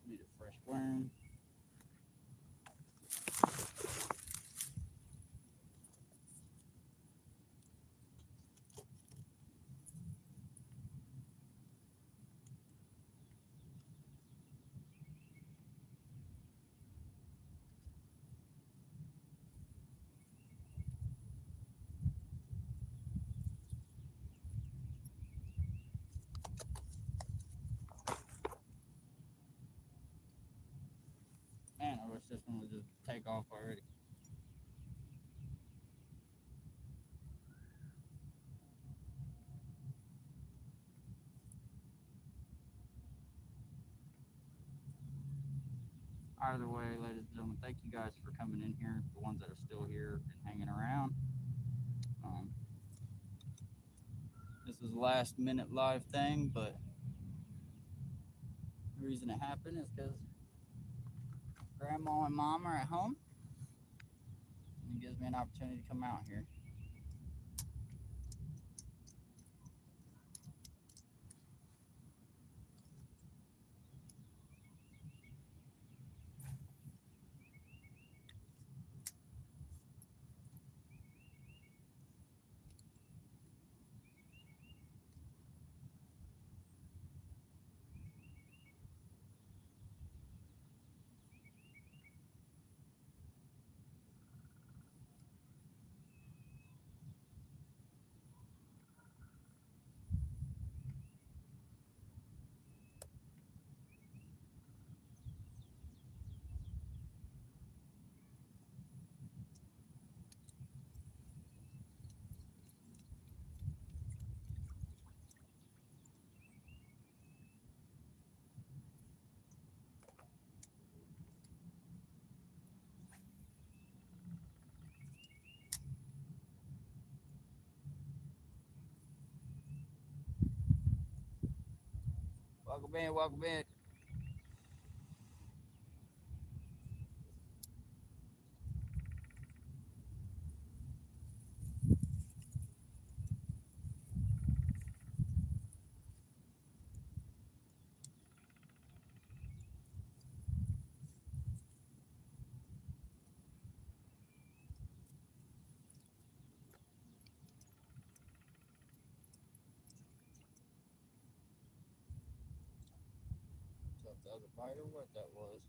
Need a fresh worm. Man, I wish this one would just take off already. Either way, ladies and gentlemen, thank you guys for coming in here. The ones that are still here and hanging around. This is a last minute live thing, but the reason it happened is because Grandma and Mom are at home. And it gives me an opportunity to come out here. Welcome in, welcome in. So if that was a bite or what that was.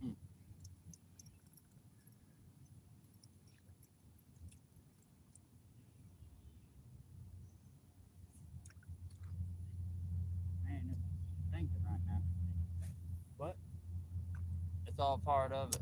Hmm. Man, it's thinking right now. What? It's all part of it.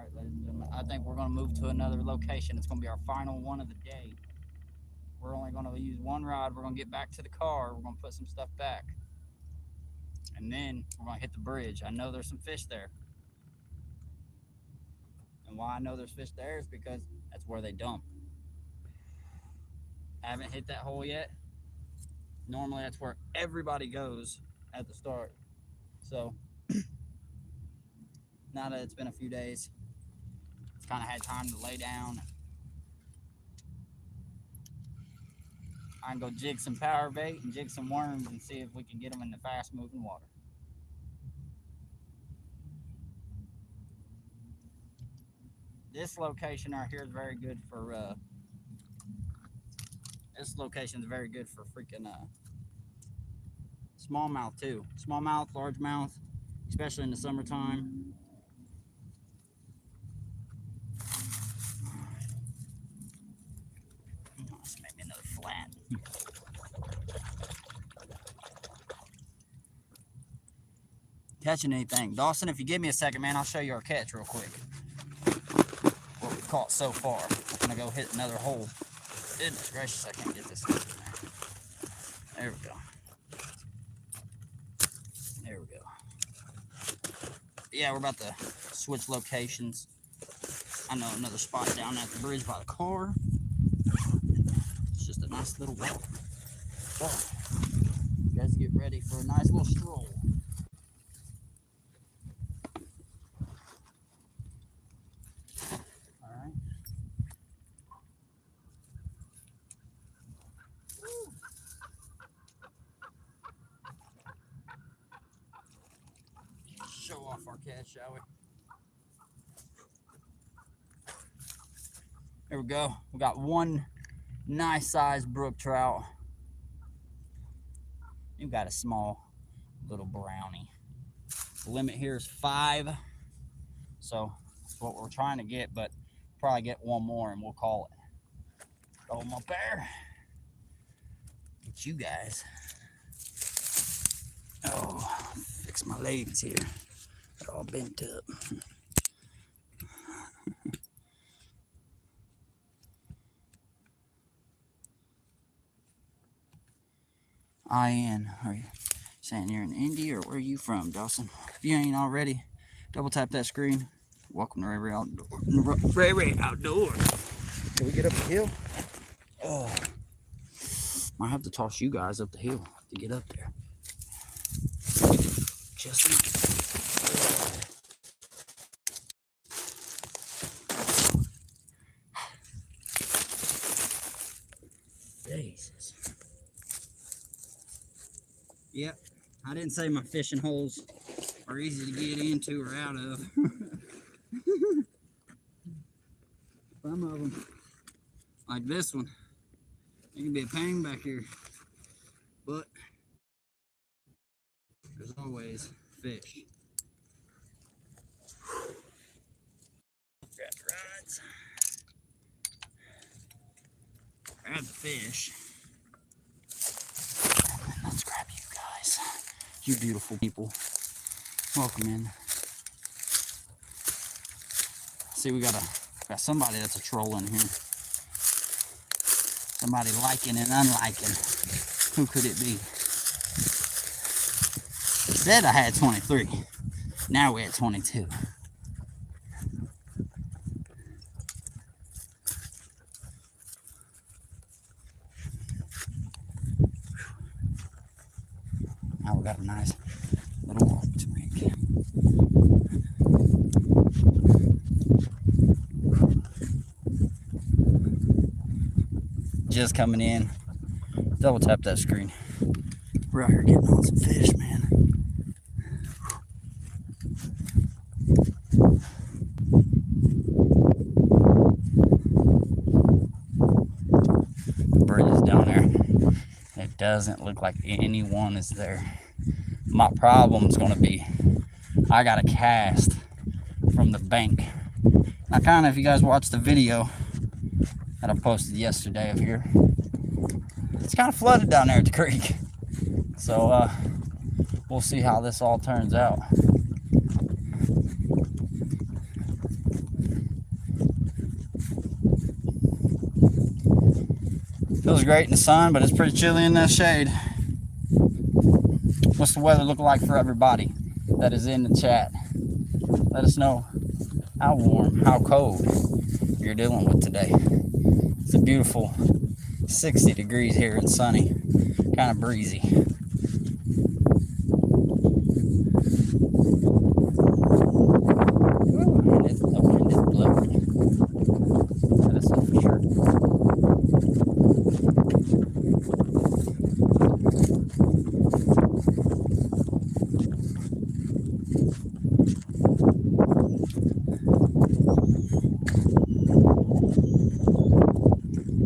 All right, ladies and gentlemen, I think we're going to move to another location. It's going to be our final one of the day. We're only going to use one rod. We're going to get back to the car. We're going to put some stuff back. And then we're going to hit the bridge. I know there's some fish there. And why I know there's fish there is because that's where they dump. I haven't hit that hole yet. Normally that's where everybody goes at the start. So now that it's been a few days, it's kind of had time to lay down. I can go jig some power bait and jig some worms and see if we can get them in the fast moving water. This location right here is very good for freaking smallmouth too. Smallmouth, largemouth, especially in the summertime. Let's make me another flat. Catching anything. Dawson, if you give me a second, man, I'll show you our catch real quick. What we've caught so far. I'm gonna go hit another hole. Goodness gracious, I can't get this thing in there. There we go. There we go. Yeah, we're about to switch locations. I know another spot down at the bridge by the car. It's just a nice little walk. So, you guys get ready for a nice little stroll. Alright. Show off our catch, shall we? There we go. We got one nice sized brook trout. You've got a small little brownie. The limit here is 5. So that's what we're trying to get, but probably get one more and we'll call it. Throw them up there. Get you guys. Oh, fix my legs here. They're all bent up. IN, are you saying you're in Indy or where are you from, Dawson? If you ain't already, double tap that screen. Welcome to RayRay Outdoors. RayRay Outdoors. Can we get up the hill? Oh, might have to toss you guys up the hill to get up there. Just Jesus. Yep, I didn't say my fishing holes are easy to get into or out of. Some of them, like this one, it can be a pain back here, but there's always fish. Grab the rods, grab the fish. Let's grab you guys. You beautiful people. Welcome in. See, we got somebody that's a troll in here. Somebody liking and unliking. Who could it be? It said I had 23. Now we're at 22. Now we got a nice little walk to make. Just coming in. Double tap that screen. We're out here getting on some fish, man. The bridge is down there. It doesn't look like anyone is there. My problem is going to be I got to cast from the bank. Now, kind of, if you guys watched the video that I posted yesterday of here, it's kind of flooded down there at the creek. So we'll see how this all turns out. Feels great in the sun, but it's pretty chilly in the shade. What's the weather look like for everybody that is in the chat? Let us know how warm, how cold you're dealing with today. It's a beautiful 60 degrees here and sunny, kind of breezy. Ooh, the wind is blowing. That is for sure.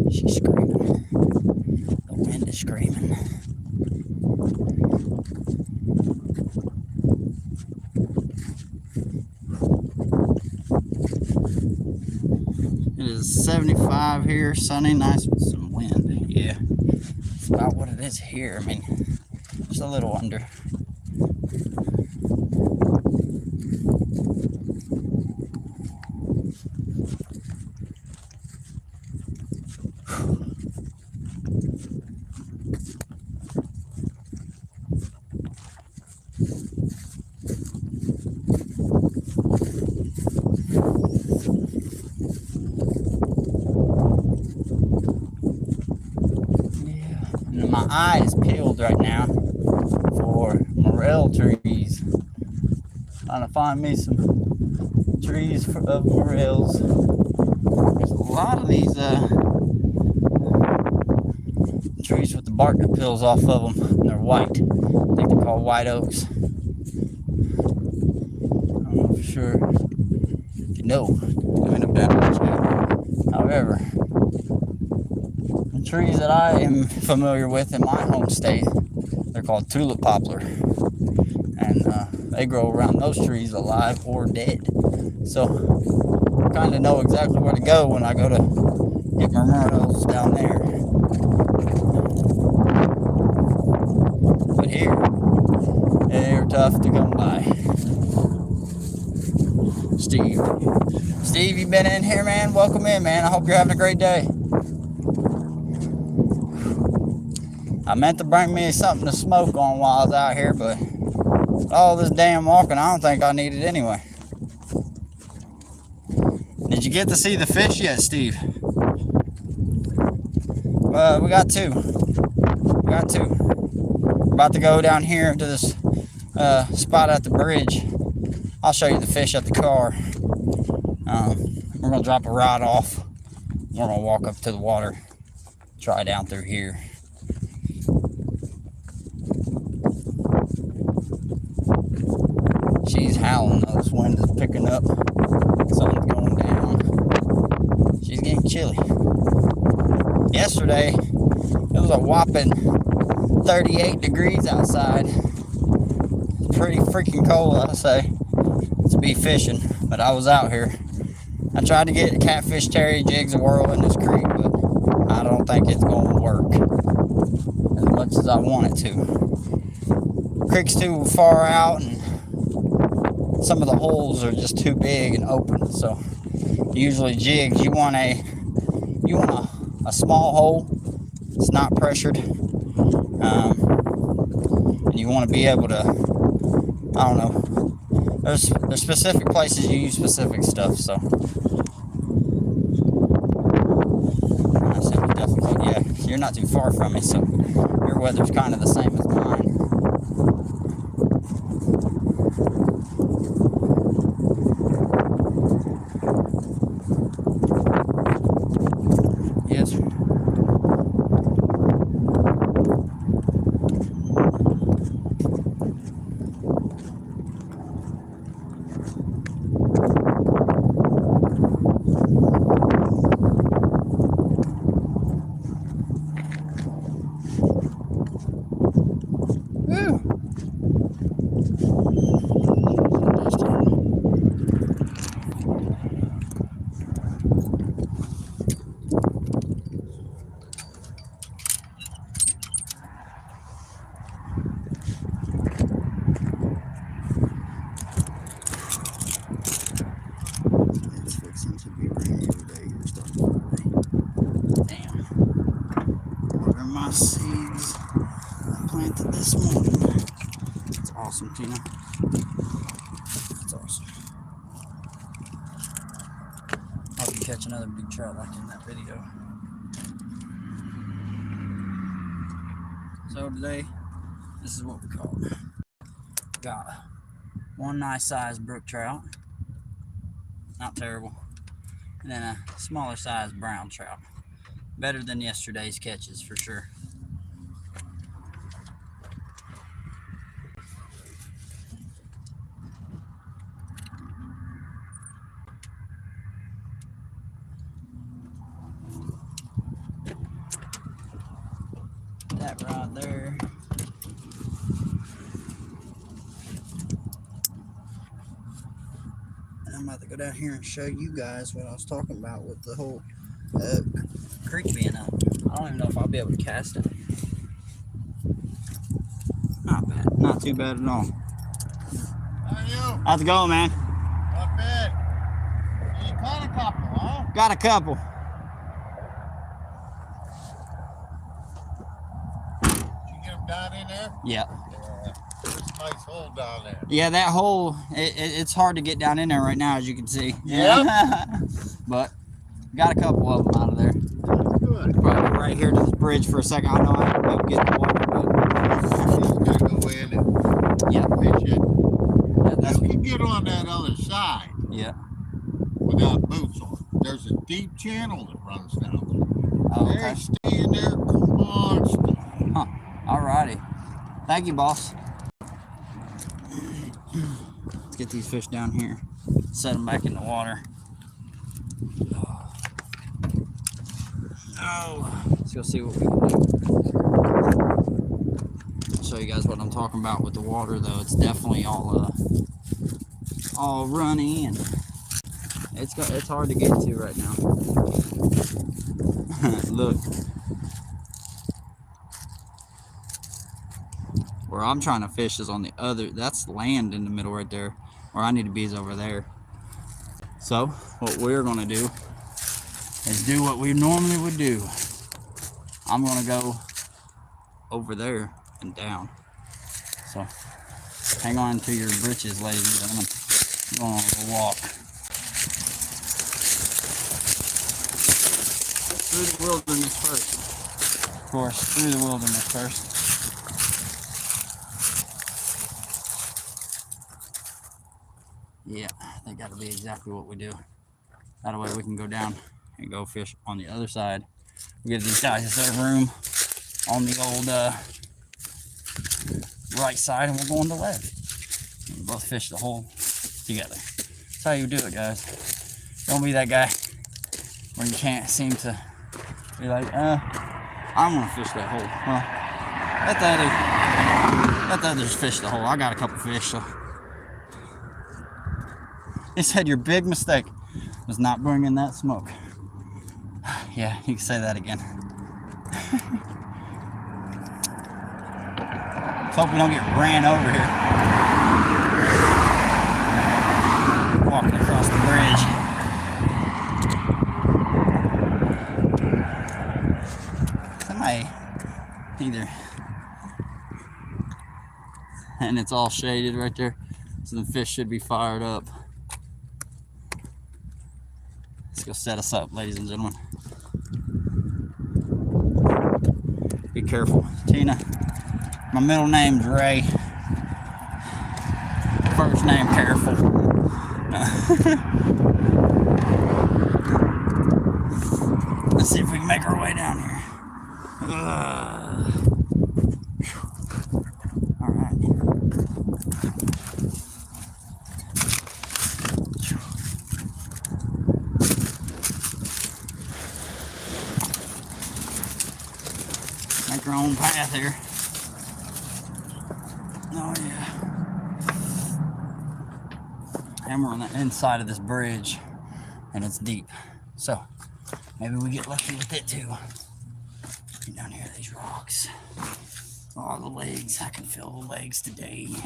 She's screaming. The wind is screaming. It is 75 here, sunny, nice with some wind. Yeah, it's about what it is here. I mean, just a little under. My eye is peeled right now for morel trees. Trying to find me some trees of morels. There's a lot of these trees with the bark that peels off of them. They're white. I think they're called white oaks. I don't know for sure. If you know, let me know down in the chat. However, trees that I am familiar with in my home state, they're called tulip poplar, and they grow around those trees alive or dead. So I kind of know exactly where to go when I go to get my myrtles down there. But here, they're tough to come by. Steve, you been in here, man? Welcome in, man. I hope you're having a great day. I meant to bring me something to smoke on while I was out here, but all this damn walking, I don't think I need it anyway. Did you get to see the fish yet, Steve? We got two. We're about to go down here to this spot at the bridge. I'll show you the fish at the car. We're gonna drop a rod off. We're gonna walk up to the water, try down through here. She's howling though. This wind is picking up. Sun's going down. She's getting chilly. Yesterday, it was a whopping 38 degrees outside. It's pretty freaking cold, I say, to be fishing. But I was out here. I tried to get catfish, terry, jigs, and whirl in this creek, but I don't think it's going to work as much as I want it to. Creek's too far out, and some of the holes are just too big and open. So usually jigs, you want a small hole. It's not pressured, and you want to be able to, I don't know. There's specific places you use specific stuff. So I said we definitely, yeah. You're not too far from me, so your weather's kind of the same as mine. Yes, sir. this morning. That's awesome, Tina. That's awesome. I hope you catch another big trout like in that video. So today, this is what we caught. Got one nice sized brook trout, not terrible, and then a smaller sized brown trout. Better than yesterday's catches for sure. That right there. And I'm about to go down here and show you guys what I was talking about with the whole creek being up. I don't even know if I'll be able to cast it. Not bad. Not too bad at all. How are you? How's it going, man? Not bad. You caught a couple, huh? Got a couple. Did you get them down in there? Yeah. There's a nice hole down there. Yeah, that hole, it's hard to get down in there right now, as you can see. Yeah. But got a couple of them out of there. That's good. Probably right here to this bridge for a second. I know I have to go get the water, but You gotta go in and yeah, fish it. that's You can get on that other side yeah. without boots on. There's a deep channel that runs down there. Oh, They're okay. staying there constantly. Huh. Alrighty. Thank you, boss. Let's get these fish down here. Set them back in the water. Oh, let's go see what we can do. I'll show you guys what I'm talking about with the water, though. It's definitely all runny, and it's hard to get to right now. Look, where I'm trying to fish is on the other. That's land in the middle right there. Where I need to be is over there. So what we're gonna do is do what we normally would do. I'm gonna go over there and down. So hang on to your britches, ladies and gentlemen. I'm going on a walk through the wilderness first. Of course, through the wilderness first. Yeah, I think that'll be exactly what we do. That way we can go down and go fish on the other side. We give these guys their room on the old right side, and we'll go on the left. And we both fish the hole together. That's how you do it, guys. Don't be that guy where you can't seem to be like, I'm gonna fish that hole. Well, let the others fish the hole. I got a couple fish, so. He said your big mistake was not bringing that smoke. Yeah, you can say that again. Let's hope we don't get ran over here. Walking across the bridge. Somebody either. And it's all shaded right there, so the fish should be fired up. Let's go set us up, ladies and gentlemen. Be careful. Tina, my middle name's Ray. First name, Careful. Let's see if we can make our way down here. All right. Make our own path here. Oh yeah. And we're on the inside of this bridge, and it's deep. So maybe we get lucky with it too. Get down here, these rocks. Oh, the legs. I can feel the legs today.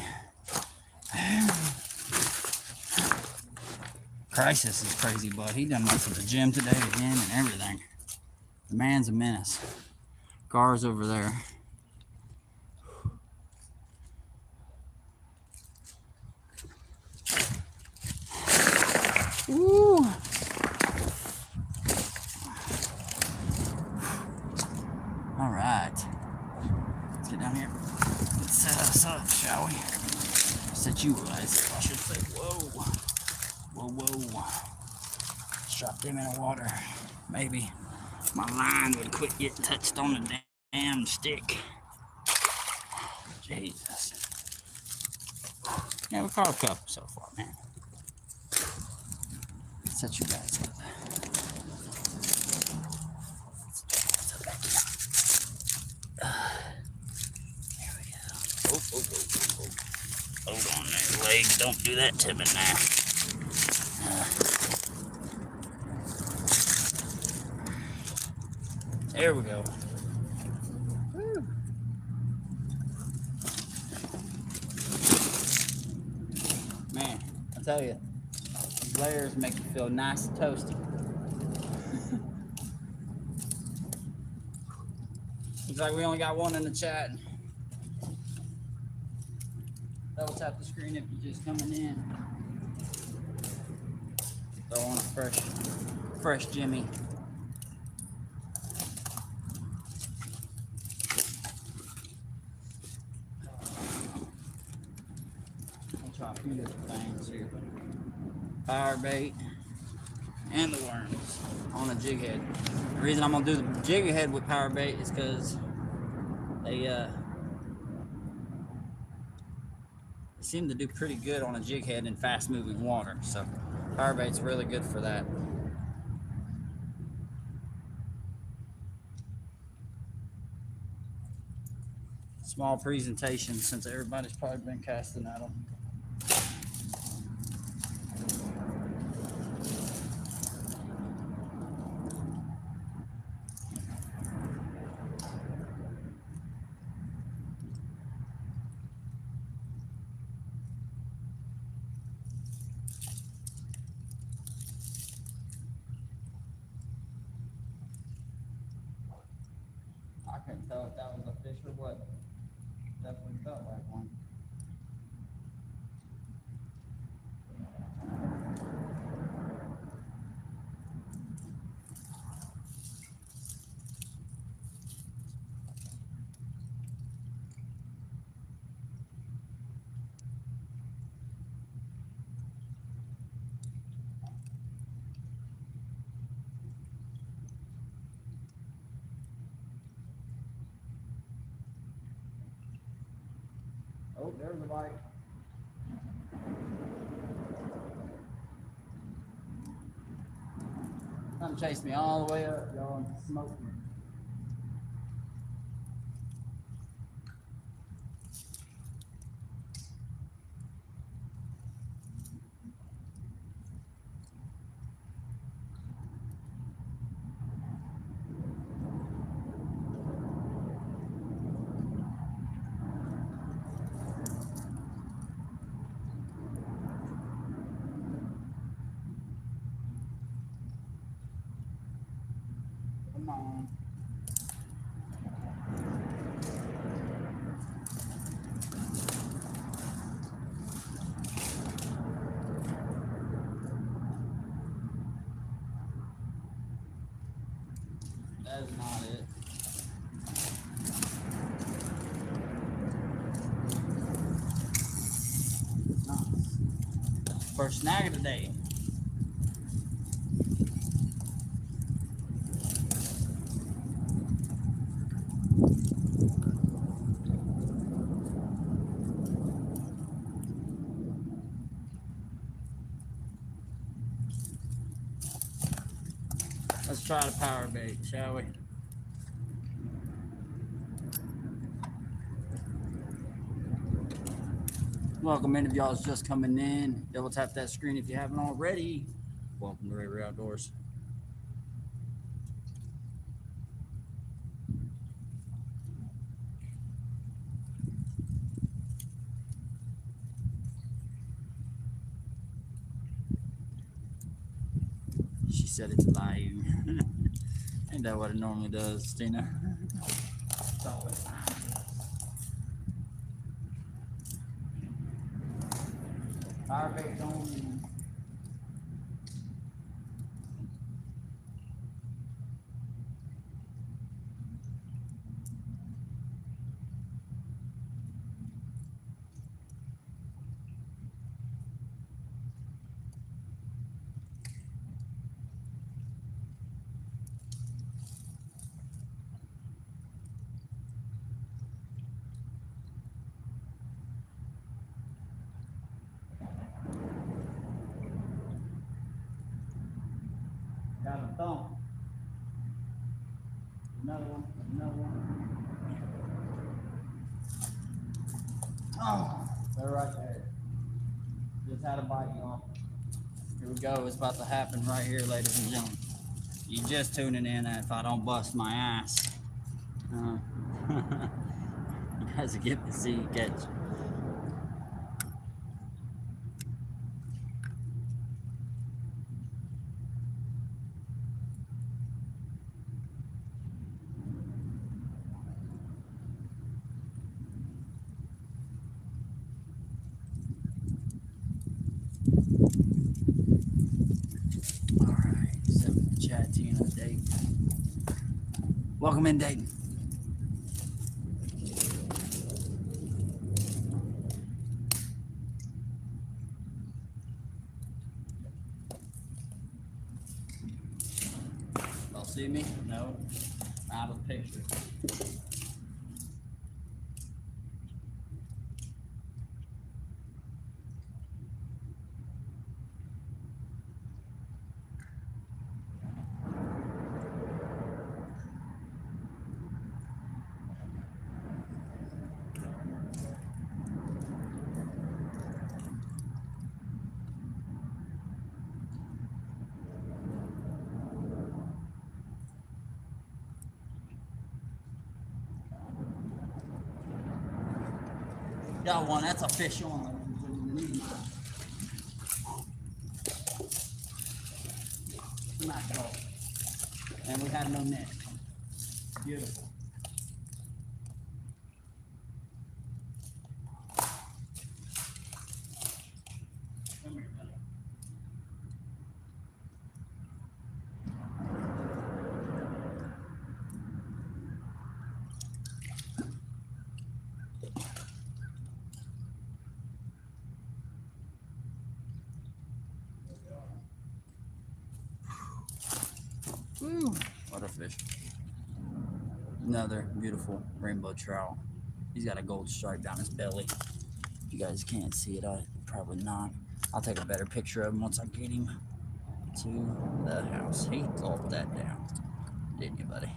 Crisis is crazy, bud. He done went to the gym today again and everything. The man's a menace. Car's over there. Woo. All right. Let's get down here. Let's set us up, shall we? Set you guys, I should say. Whoa. Whoa, whoa. Let's drop them in the water. Maybe my line would quit getting touched on the damn stick. Jesus. Yeah, we caught a couple so far, man. Set you guys up. There we go. Oh. Hold on there, legs. Don't do that to me now. There we go. Woo. Man, I tell you, these layers make you feel nice and toasty. Looks like we only got one in the chat. Double tap the screen if you're just coming in. Throw on a fresh Jimmy. I'll try a few different things here. Power bait and the worms on a jig head. The reason I'm gonna do the jig head with power bait is because they seem to do pretty good on a jig head in fast moving water. So power bait's really good for that. Small presentation since everybody's probably been casting at them. I couldn't tell if that was a fish or what. Definitely felt like one. Oh, there's a bite. Something chased me all the way up, y'all, and smoked me. Come on. That is not it. No. First snag of the day. Let's try the power bait, shall we? Welcome in if y'all's just coming in. Double tap that screen if you haven't already. Welcome to RayRay Outdoors. She said it's live. Ain't that what it normally does, Tina? It's always live. Power bait on. Another one. Another one. Oh, they're right there. Just had a bite, y'all. Here we go. It's about to happen right here, ladies and gentlemen. You just tuning in if I don't bust my ass. You guys get to see you catch. Alright, so chat to you in a Dayton. Welcome in, Dayton. Y'all see me? No. Out of the picture. Got one. That's a fish on. Smack it off. And we had no net. Beautiful. Come here, buddy. Woo, what a fish. Another beautiful rainbow trout. He's got a gold stripe down his belly. You guys can't see it, probably not. I'll take a better picture of him once I get him to the house. He gulped that down, didn't you, buddy?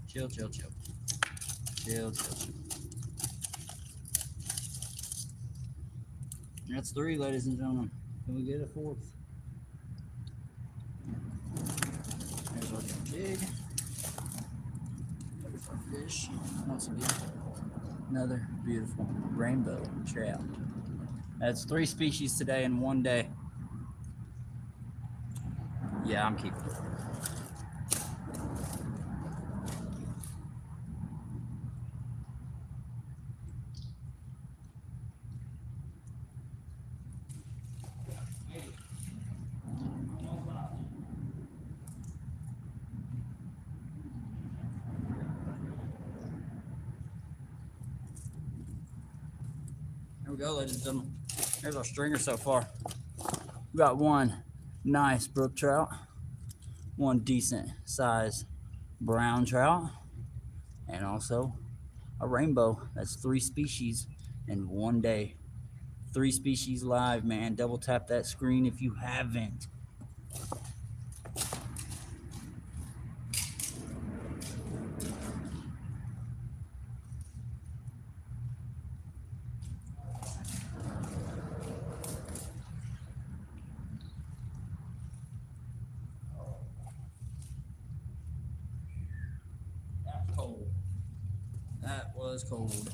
Chill, chill, chill. Chill, chill, chill. That's 3, ladies and gentlemen. Can we get a 4th? There's our jig. There's our fish. Once again, another beautiful rainbow trout. That's 3 species today in one day. Yeah, I'm keeping it. There we go, ladies and gentlemen. There's our stringer so far. We got one nice brook trout, one decent size brown trout, and also a rainbow. That's 3 species in one day. 3 species live, man. Double tap that screen if you haven't. That's cold. That was cold.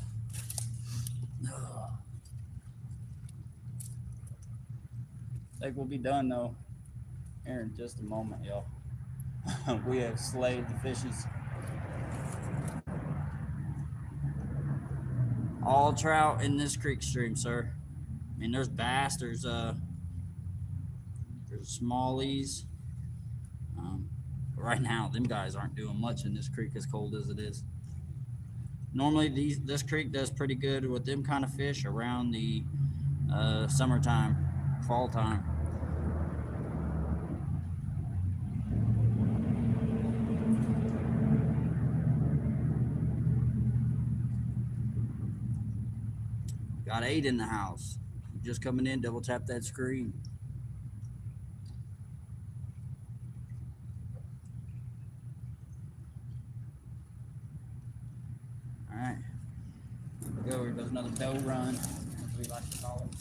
I think we'll be done though here in just a moment, y'all. We have slayed the fishes. All trout in this creek stream, sir. I mean, there's bass, there's smallies. But right now, them guys aren't doing much in this creek as cold as it is. Normally, this creek does pretty good with them kind of fish around the summertime, fall time. Got 8 in the house. Just coming in, double tap that screen. Go, here goes another doe run, as we like to call it.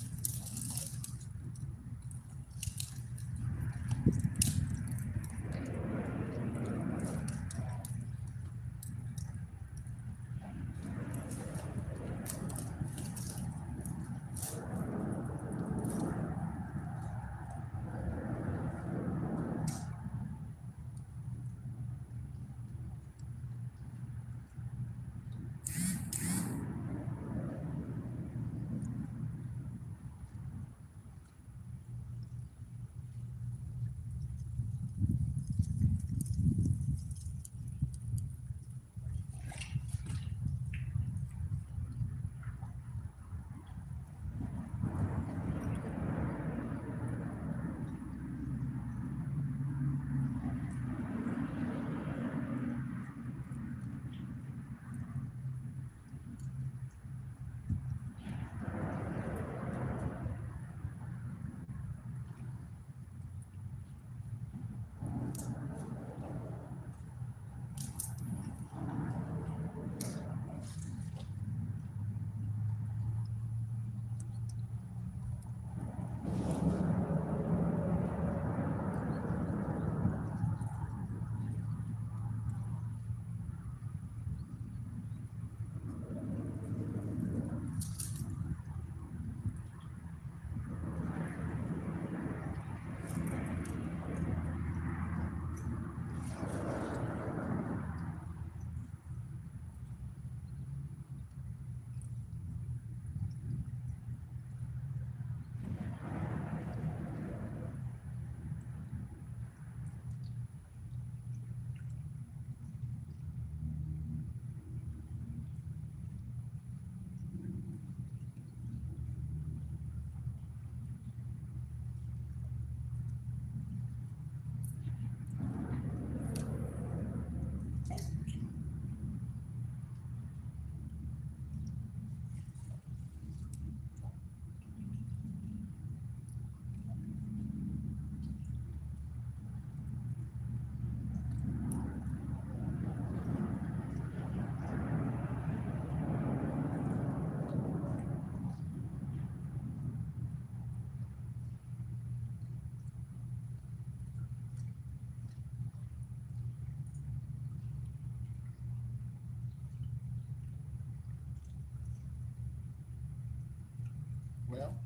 Well,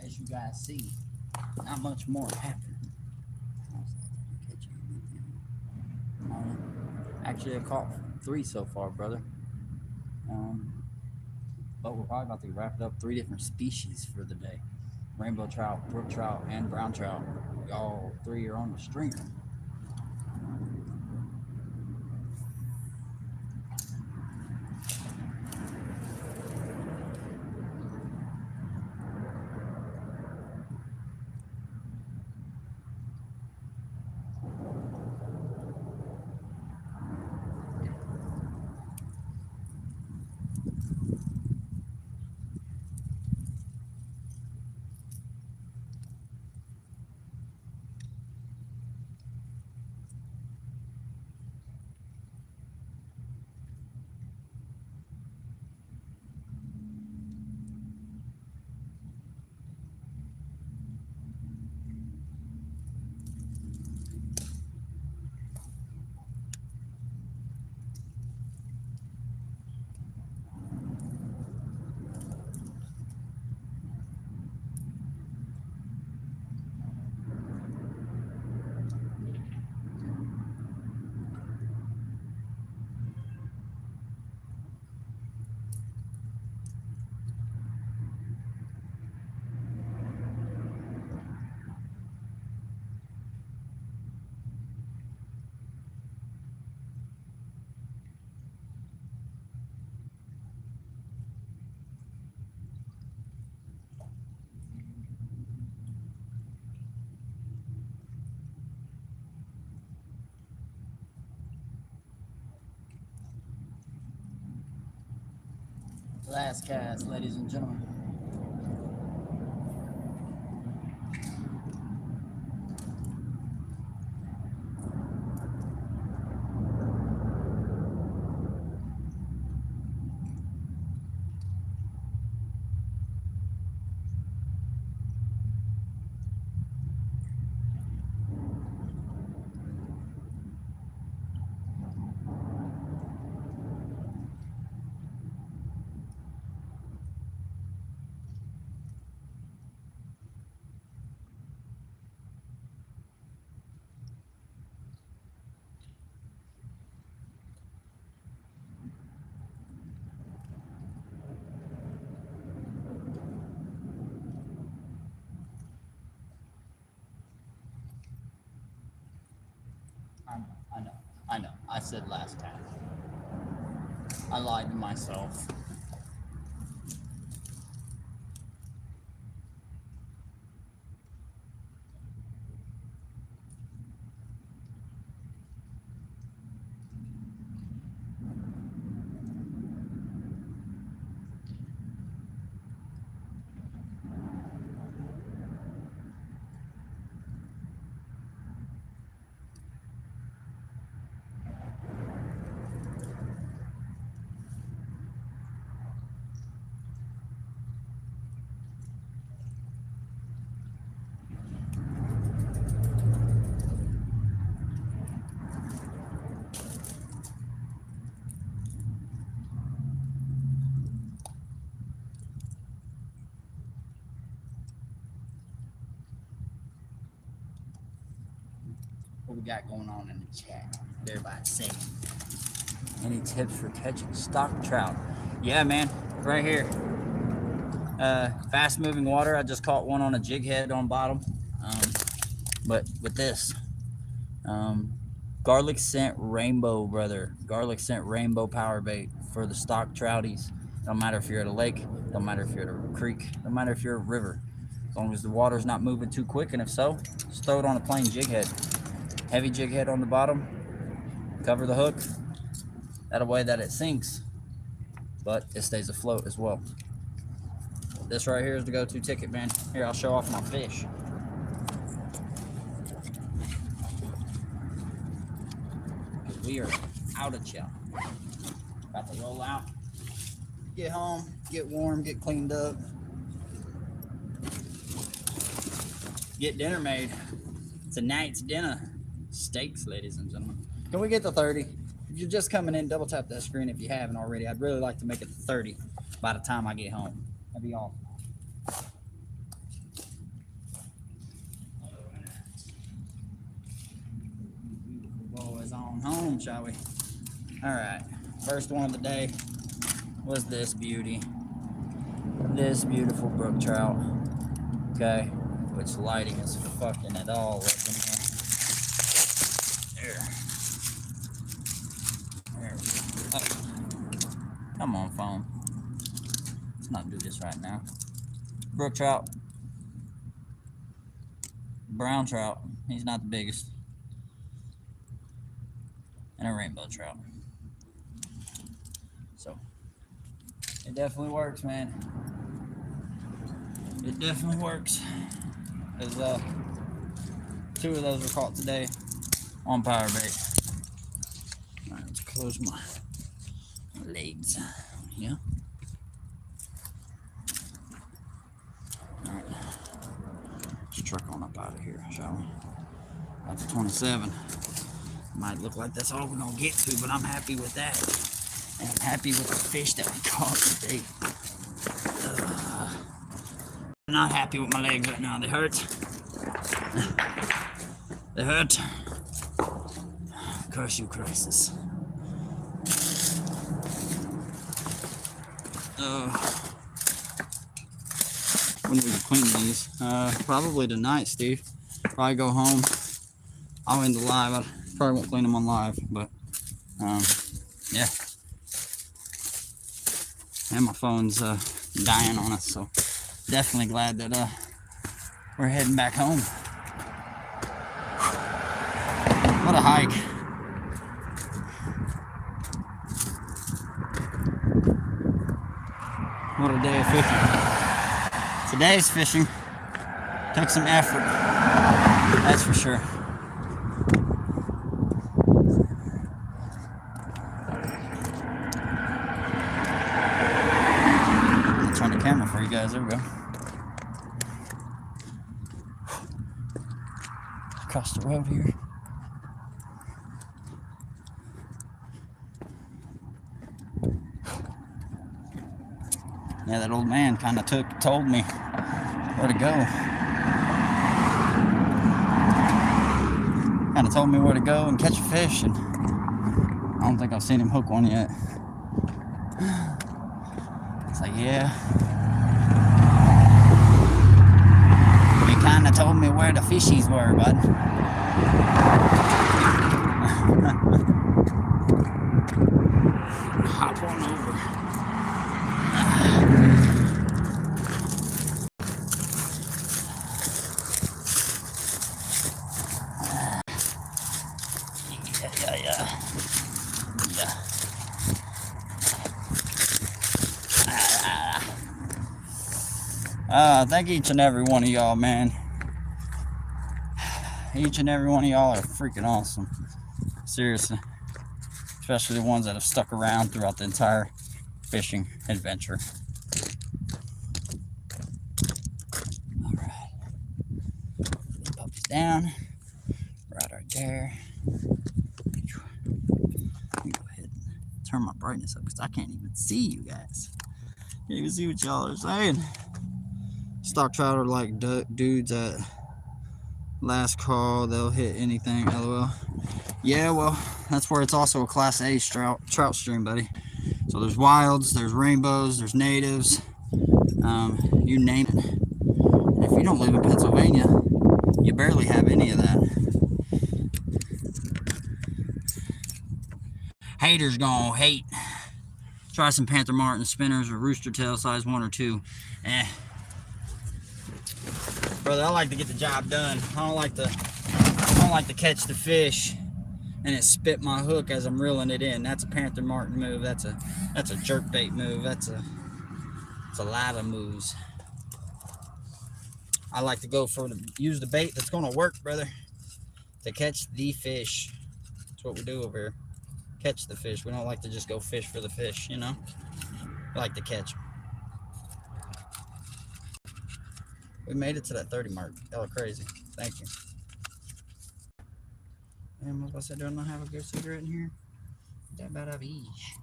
as you guys see, not much more happened. Actually, I caught 3 so far, brother. But we're probably about to wrap up 3 different species for the day: rainbow trout, brook trout, and brown trout. All 3 are on the stringer. Last cast, ladies and gentlemen. I know. I said last time. I lied to myself. What we got going on in the chat? Everybody saying. Any tips for catching stock trout? Yeah, man, right here. Fast moving water. I just caught one on a jig head on bottom. But with this, garlic scent rainbow, brother. Garlic scent rainbow power bait for the stock trouties. Don't matter if you're at a lake, don't matter if you're at a creek, don't matter if you're at a river. As long as the water's not moving too quick, and if so, just throw it on a plain jig head. Heavy jig head on the bottom, cover the hook. That way that it sinks, but it stays afloat as well. This right here is the go-to ticket, man. Here, I'll show off my fish. We are out of chow. About to roll out, get home, get warm, get cleaned up, get dinner made. Tonight's dinner, steaks, ladies and gentlemen. Can we get to 30? If you're just coming in, double tap that screen if you haven't already. I'd really like to make it to 30 by the time I get home. That'd be awesome. Boys on home, shall we? All right. First one of the day was this beauty. This beautiful brook trout. Okay. Which lighting is fucking it all up in here. There. There we go. Oh. Come on, phone. Let's not do this right now. Brook trout. Brown trout. He's not the biggest. And a rainbow trout. So, it definitely works, man. It definitely works. Because two of those were caught today on power bait. All right, let's close my legs. Yeah. All right. Let's truck on up out of here, shall we? That's 27. Might look like that's all we're gonna get to, but I'm happy with that. And I'm happy with the fish that we caught today. I'm not happy with my legs right now. They hurt. They hurt. Curse you, crisis. When we clean these? Probably tonight, Steve. Probably go home. I'll end the live. I probably won't clean them on live, but yeah. And my phone's dying on us, so definitely glad that we're heading back home. What a hike. What a day of fishing. Today's fishing took some effort, that's for sure. I'll turn the camera for you guys. There we go. Across the road here. Yeah, that old man kind of told me where to go. Kind of told me where to go and catch a fish, and I don't think I've seen him hook one yet. It's like, yeah. You kind of told me where the fishies were, bud. Hop on over. Yeah. Thank each and every one of y'all, man. Each and every one of y'all are freaking awesome. Seriously. Especially the ones that have stuck around throughout the entire fishing adventure. All right. Put the puppies down. Right there. Let me go ahead and turn my brightness up because I can't even see you guys. Can't even see what y'all are saying. Stock trout are like dudes at last call. They'll hit anything, lol. Yeah, well, that's where it's also a class A trout stream, buddy. So there's wilds, there's rainbows, there's natives, you name it. And if you don't live in Pennsylvania, you barely have any of that. Haters gonna hate. Try some Panther Martin spinners or rooster tail size 1 or 2. Brother, I like to get the job done. I don't like to catch the fish and it spit my hook as I'm reeling it in. That's a Panther Martin move. That's a jerk bait move. It's a lot of moves. I like to go use the bait that's gonna work, brother, to catch the fish. That's what we do over here. Catch the fish. We don't like to just go fish for the fish, you know? We like to catch them. We made it to that 30 mark. Y'all are crazy. Thank you. And what was I saying? Do I not have a good cigarette in here? That about a beach.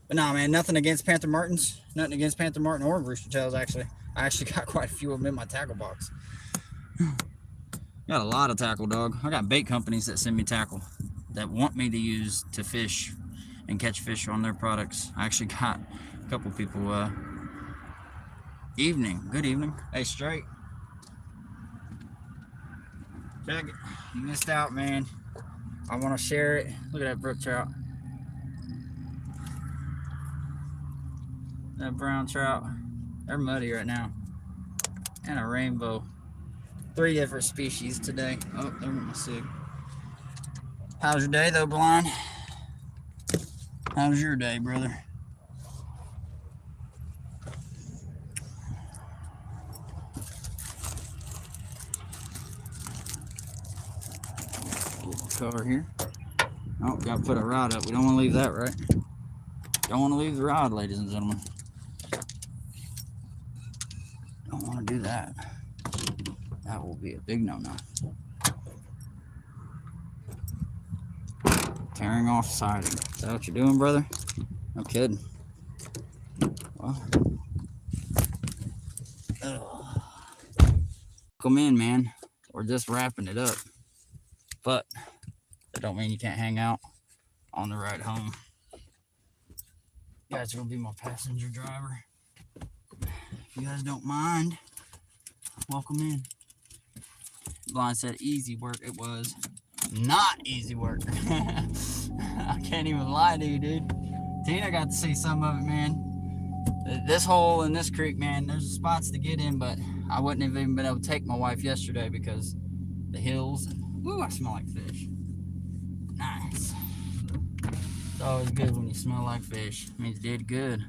But nah, man, nothing against Panther Martins. Nothing against Panther Martin or Rooster Tails, actually. I actually got quite a few of them in my tackle box. Got a lot of tackle, dog. I got bait companies that send me tackle that want me to use to fish and catch fish on their products. I actually got a couple people, good evening. Hey, straight. Check it. You missed out, man. I want to share it. Look at that brook trout. That brown trout. They're muddy right now. And a rainbow. 3 different species today. Oh, there went my sig. How's your day though, Blind? How's your day, brother? Get the cover here. Oh, gotta put a rod up. We don't want to leave that, right? Don't want to leave the rod, ladies and gentlemen. Don't want to do that. That will be a big no-no. Tearing off siding. Is that what you're doing, brother? No kidding. Well, come in, man. We're just wrapping it up. But that don't mean you can't hang out on the ride home. You guys are going to be my passenger driver. If you guys don't mind, welcome in. Blind said easy work. It was not easy work. I can't even lie to you, dude. Tina got to see some of it, man. This hole in this creek, man, there's spots to get in, but I wouldn't have even been able to take my wife yesterday because the hills and ooh, I smell like fish. Nice. It's always good when you smell like fish. It means you did good.